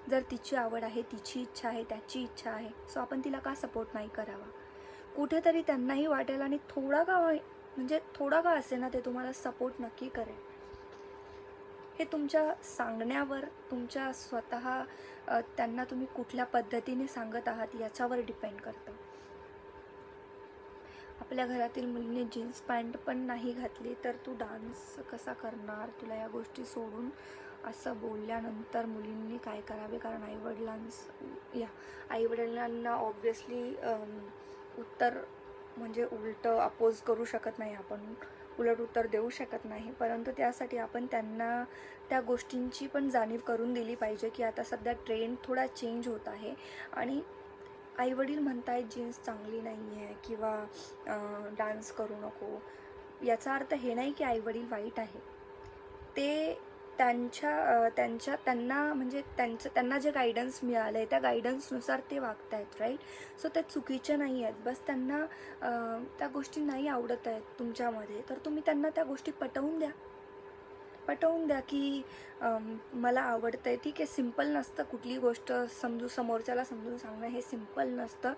Speaker 1: जर तिची आवड आहे, तिची इच्छा आहे, त्याची इच्छा आहे, सो आपण तिला का सपोर्ट नाही करावा. कुठेतरी त्यांनाही वाटेल आणि थोडा का असे ना, ते तुम्हाला सपोर्ट नक्की करेल. हे तुमच्या सांगण्यावर, तुमच्या स्वतः त्यांना तुम्ही कुठल्या पद्धतीने सांगत आहात याच्यावर डिपेंड करतं. आपल्या घरातील मुलीने जीन्स पॅन्ट पण नाही घातली तर तू डान्स कसा करणार, तुला या गोष्टी सोडून, असं बोलल्यानंतर मुलींनी काय करावे. कारण आईवडिलांना ऑब्व्हियसली उत्तर म्हणजे उलटं अपोज करू शकत नाही आपण, उलट उत्तर देऊ शकत नाही. परंतु त्यासाठी आपण त्यांना त्या गोष्टींची पण जाणीव करून दिली पाहिजे की आता सध्या ट्रेंड थोडा चेंज होत आहे आणि आईवडील म्हणतायत जीन्स चांगली नाही आहे किंवा डान्स करू नको. याचा अर्थ हे नाही की आईवडील वाईट आहे. ते त्यांना जे गायडन्स मिळालं आहे त्या गायडन्सनुसार ते वागत आहेत, राईट. सो ते चुकीचे नाही आहेत. बस त्यांना त्या गोष्टी नाही आवडत आहेत तुमच्यामध्ये, तर तुम्ही त्यांना त्या गोष्टी पटवून द्या की मला आवडतं आहे, ठीक आहे. सिम्पल नसतं कुठली गोष्ट समोरच्याला समजून सांगणं, हे सिम्पल नसतं.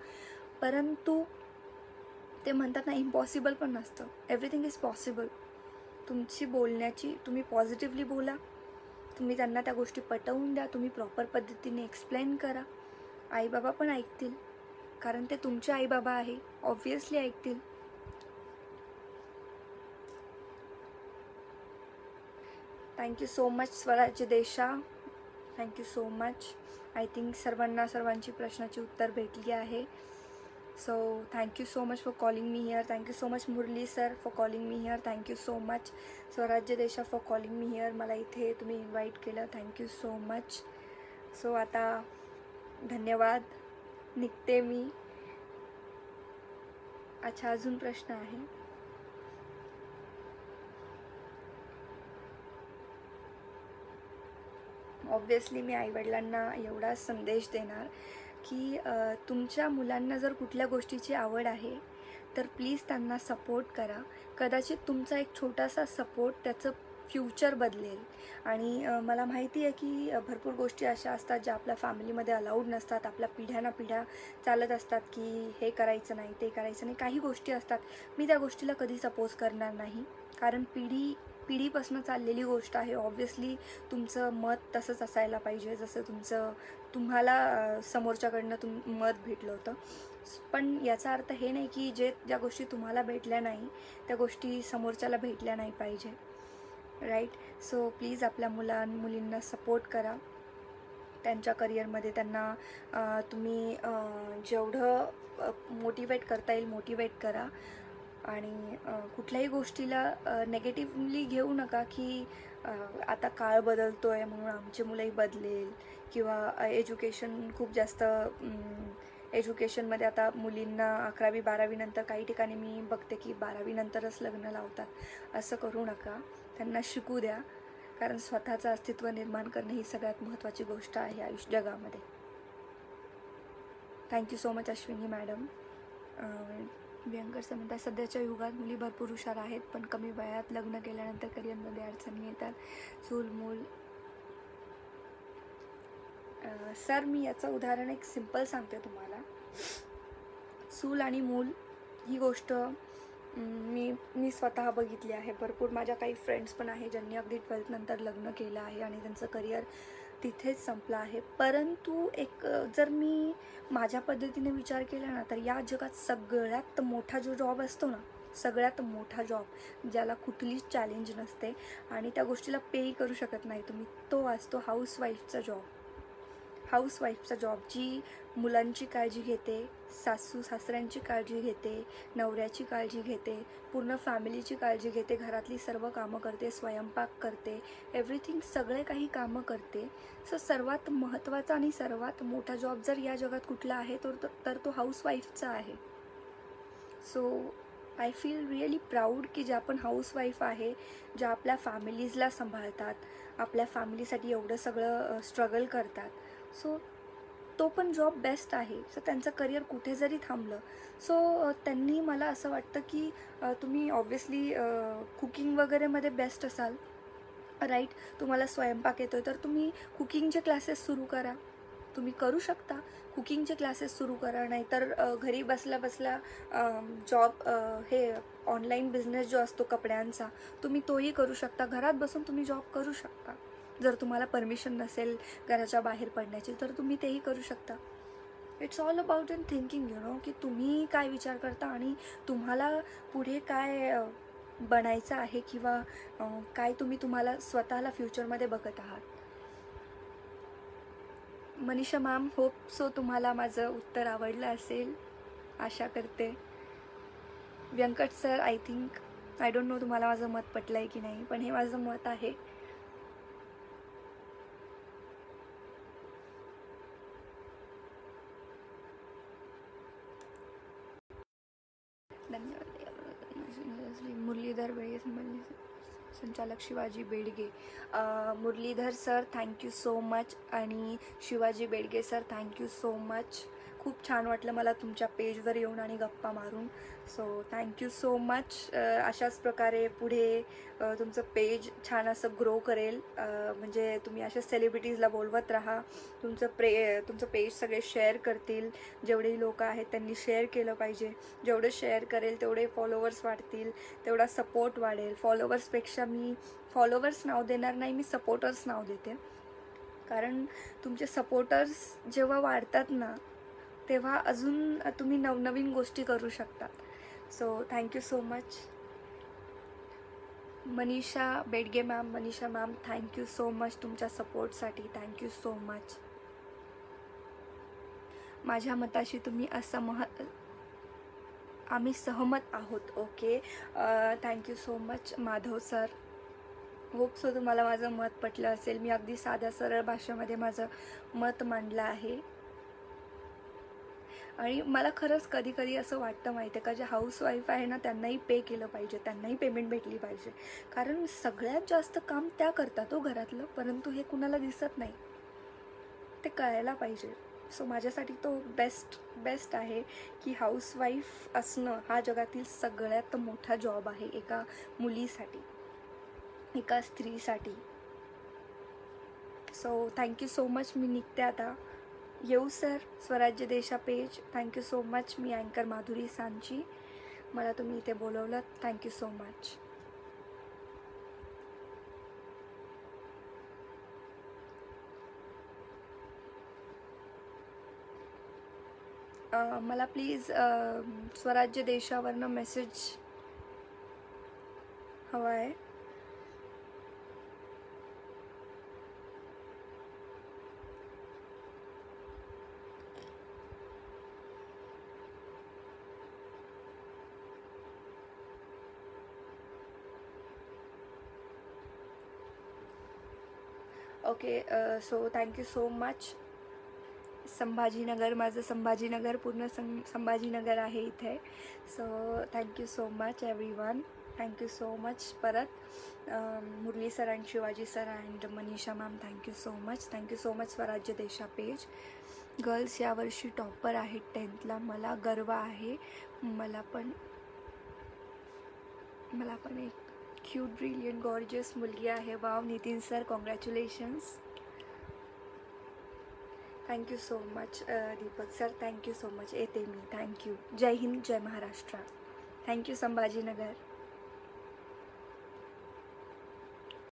Speaker 1: परंतु ते म्हणतात ना, इम्पॉसिबल पण नसतं. Everything is possible. तुमची बोलण्याची, तुम्ही पॉझिटिव्हली बोला, तुम्ही त्यांना त्या गोष्टी पटवून द्या, तुम्ही प्रॉपर पद्धतीने एक्सप्लेन करा. आईबाबा पण ऐकतील, कारण ते तुमचे आईबाबा आहे, ऑब्व्हियसली ऐकतील. Thank you so much Swarajya Desha. Thank you so much. I think सर्वांची प्रश्नाची उत्तर भेटली आहे. So thank you so much for calling me here. Thank you so much Murli sir for calling me here. Thank you so much Swarajya Desha for calling me here. मला इथे तुम्ही invite केलं, thank you so much. So आता धन्यवाद, निघते मी. अच्छा, अजून प्रश्न आहे. ऑब्वियसली मी आईवडिलांना एवढा संदेश देणार की तुमच्या मुलांना जर कुठल्या गोष्टीची आवड आहे तर प्लीज त्यांना सपोर्ट करा. कदाचित तुमचा एक छोटासा सपोर्ट त्याचं फ्युचर बदलेल. आणि मला माहिती आहे की भरपूर गोष्टी अशा असतात ज्या आपल्या फॅमिलीमध्ये अलाउड नसतात. आपल्या पिढ्या चालत असतात की हे करायचं नाही, ते करायचं नाही. काही गोष्टी असतात, मी त्या गोष्टीला कधीच अपोज करणार नाही, कारण पिढीपासून चाललेली गोष्ट आहे. ऑब्व्हियसली तुमचं मत तसंच असायला पाहिजे जसं तुम्हाला समोरच्याकडनं मत भेटलं होतं. पण याचा अर्थ हे नाही की ज्या गोष्टी तुम्हाला भेटल्या नाही त्या गोष्टी समोरच्याला भेटल्या नाही पाहिजे, राईट. सो प्लीज आपल्या मुलींना सपोर्ट करा त्यांच्या करिअरमध्ये. त्यांना तुम्ही जेवढं मोटिवेट करता येईल मोटिवेट करा. आणि कुठल्याही गोष्टीला नेगेटिव्हली घेऊ नका की आता काळ बदलतो आहे म्हणून आमची मुलंही बदलेल, किंवा एज्युकेशन खूप जास्त एज्युकेशनमध्ये आता मुलींना 11वी 12वी नंतर काही ठिकाणी मी बघते की 12वी नंतरच लग्न लावतात. असं करू नका, त्यांना शिकू द्या, कारण स्वतःचं अस्तित्व निर्माण करणं ही सगळ्यात महत्त्वाची गोष्ट आहे जगामध्ये. Thank you so much Ashwini madam. Vyankar sir म्हणतात सध्याच्या युगात मुली भरपूर हुशार आहेत, पण कमी वयात लग्न केल्यानंतर करिअरमध्ये अडचणी येतात. चूल मूल. सर मी याचं उदाहरण एक सिम्पल सांगते तुम्हाला. चूल आणि मूल ही गोष्ट मी स्वतः बघितली आहे. भरपूर माझ्या काही फ्रेंड्स पण आहे ज्यांनी अगदी 12th नंतर लग्न केलं आहे आणि त्यांचं करिअर तिथेच संपलं आहे. परंतु एक जर मी माझ्या पद्धतीने विचार केला ना, तर या जगात सगळ्यात मोठा जो जॉब असतो ना, सगळ्यात मोठा जॉब ज्याला कुठलीच चॅलेंज नसते आणि त्या गोष्टीला पेही करू शकत नाही तुम्ही, तो असतो हाऊसवाईफचा जॉब. हाऊसवाईफचा जॉब जी मुलांची काळजी घेते, सासू सासऱ्यांची काळजी घेते, नवऱ्याची काळजी घेते, पूर्ण फॅमिलीची काळजी घेते, घरातली सर्व कामं करते, स्वयंपाक करते, एव्हरीथिंग सगळे काही कामं करते. सो सर्वात महत्त्वाचा आणि सर्वात मोठा जॉब जर या जगात कुठला आहे तर तो हाऊसवाईफचा आहे. So I feel really proud की ज्या आपण हाऊसवाईफ आहे, ज्या आपल्या फॅमिलीजला सांभाळतात, आपल्या फॅमिलीसाठी एवढं सगळं स्ट्रगल करतात. सो तो पण जॉब बेस्ट आहे. सो त्यांचं करिअर कुठे जरी थांबलं, सो त्यांनी मला असं वाटतं की तुम्ही ऑब्व्हियसली कुकिंग वगैरेमध्ये बेस्ट असाल, राईट. तुम्हाला स्वयंपाक येतो तर तुम्ही कुकिंगचे क्लासेस सुरू करा. तुम्ही करू शकता, कुकिंगचे क्लासेस सुरू करा. नाहीतर घरी बसल्या बसल्या जॉब हे ऑनलाईन बिझनेस जो असतो कपड्यांचा, तुम्ही तोही करू शकता. घरात बसून तुम्ही जॉब करू शकता. जर तुम्हाला परमिशन नसेल घराच्या बाहेर पडण्याची तर तुम्ही तेही करू शकता. It's all about in thinking, you know, की तुम्ही काय विचार करता आणि तुम्हाला पुढे काय बनायचं आहे, किंवा काय तुम्हाला स्वतःला फ्युचरमध्ये बघत आहात. मनीषा मॅम, होप सो तुम्हाला माझं उत्तर आवडलं असेल, आशा करते. Venkat sir, I don't know तुम्हाला माझं मत पटलं आहे की नाही, पण हे माझं मत आहे. धन्यवाद. मुरलीधर बेडगे, संचालक Shivaji Bedge. Muralidhar sir thank you so much, आणि Shivaji Bedge sir thank you so much. खूप छान वाटलं मला तुमच्या पेजवर येऊन आणि गप्पा मारून. So thank you so much. अशाच प्रकारे पुढे तुमचं पेज छान असं ग्रो करेल. म्हणजे तुम्ही अशा सेलिब्रिटीजला बोलवत राहा. तुमचं पेज सगळे शेअर करतील. जेवढेही लोक आहेत त्यांनी शेअर केलं पाहिजे. जेवढं शेअर करेल तेवढे फॉलोवर्स वाढतील, तेवढा सपोर्ट वाढेल. फॉलोवर्सपेक्षा मी फॉलोवर्स नाव देणार नाही, मी सपोर्टर्स नाव देते. कारण तुमचे सपोर्टर्स जेव्हा वाढतात ना, तेव्हा अजून तुम्ही नवनवीन गोष्टी करू शकतात. So thank you so much. Manisha Bedge ma'am, Manisha ma'am, thank you so much तुमच्या सपोर्टसाठी, थँक्यू सो मच. माझ्या मताशी तुम्ही आम्ही सहमत आहोत. Okay, thank you so much Madhav sir. Hope so तुम्हाला माझं मत पटलं असेल. मी अगदी साध्या सरळ भाषेमध्ये माझं मत मांडलं आहे. आणि मला खरंच कधी कधी असं वाटतं माहिती आहे का, जे हाऊसवाईफ आहे ना त्यांनाही पे केलं पाहिजे, त्यांनाही पेमेंट भेटली पाहिजे. कारण सगळ्यात जास्त काम त्या करतात हो घरातलं, परंतु हे कुणाला दिसत नाही, ते कळायला पाहिजे. सो माझ्यासाठी तो बेस्ट आहे की हाऊसवाईफ असणं हा जगातील सगळ्यात मोठा जॉब आहे एका मुलीसाठी, एका स्त्रीसाठी. So thank you so much. मी निघते आता. येऊ sir Swarajya Desha page. Thank you so much. मी अँकर माधुरी सांची. मला तुम्ही इथे बोलवलं, थँक्यू सो मच. मला प्लीज स्वराज्य देशावरनं मेसेज हवा आहे. Okay, so thank you so much. Sambhajinagar, माझं संभाजीनगर पूर्ण संभाजीनगर आहे इथे. So thank you so much everyone, thank you so much. परत Murali sir and Shivaji sir and Manisha ma'am, thank you so much. Thank you so much Swarajya Desha page. Girls यावर्षी टॉपर आहेत 10th ला. मला गर्व आहे. मला पण एक क्यूट ब्रिलियंट गॉर्जियस मुलगी आहे. Wow Nitin sir, congratulations. Thank you so much Deepak sir, thank you so much. येते मी, थँक्यू. जय हिंद, जय महाराष्ट्र. थँक्यू संभाजीनगर.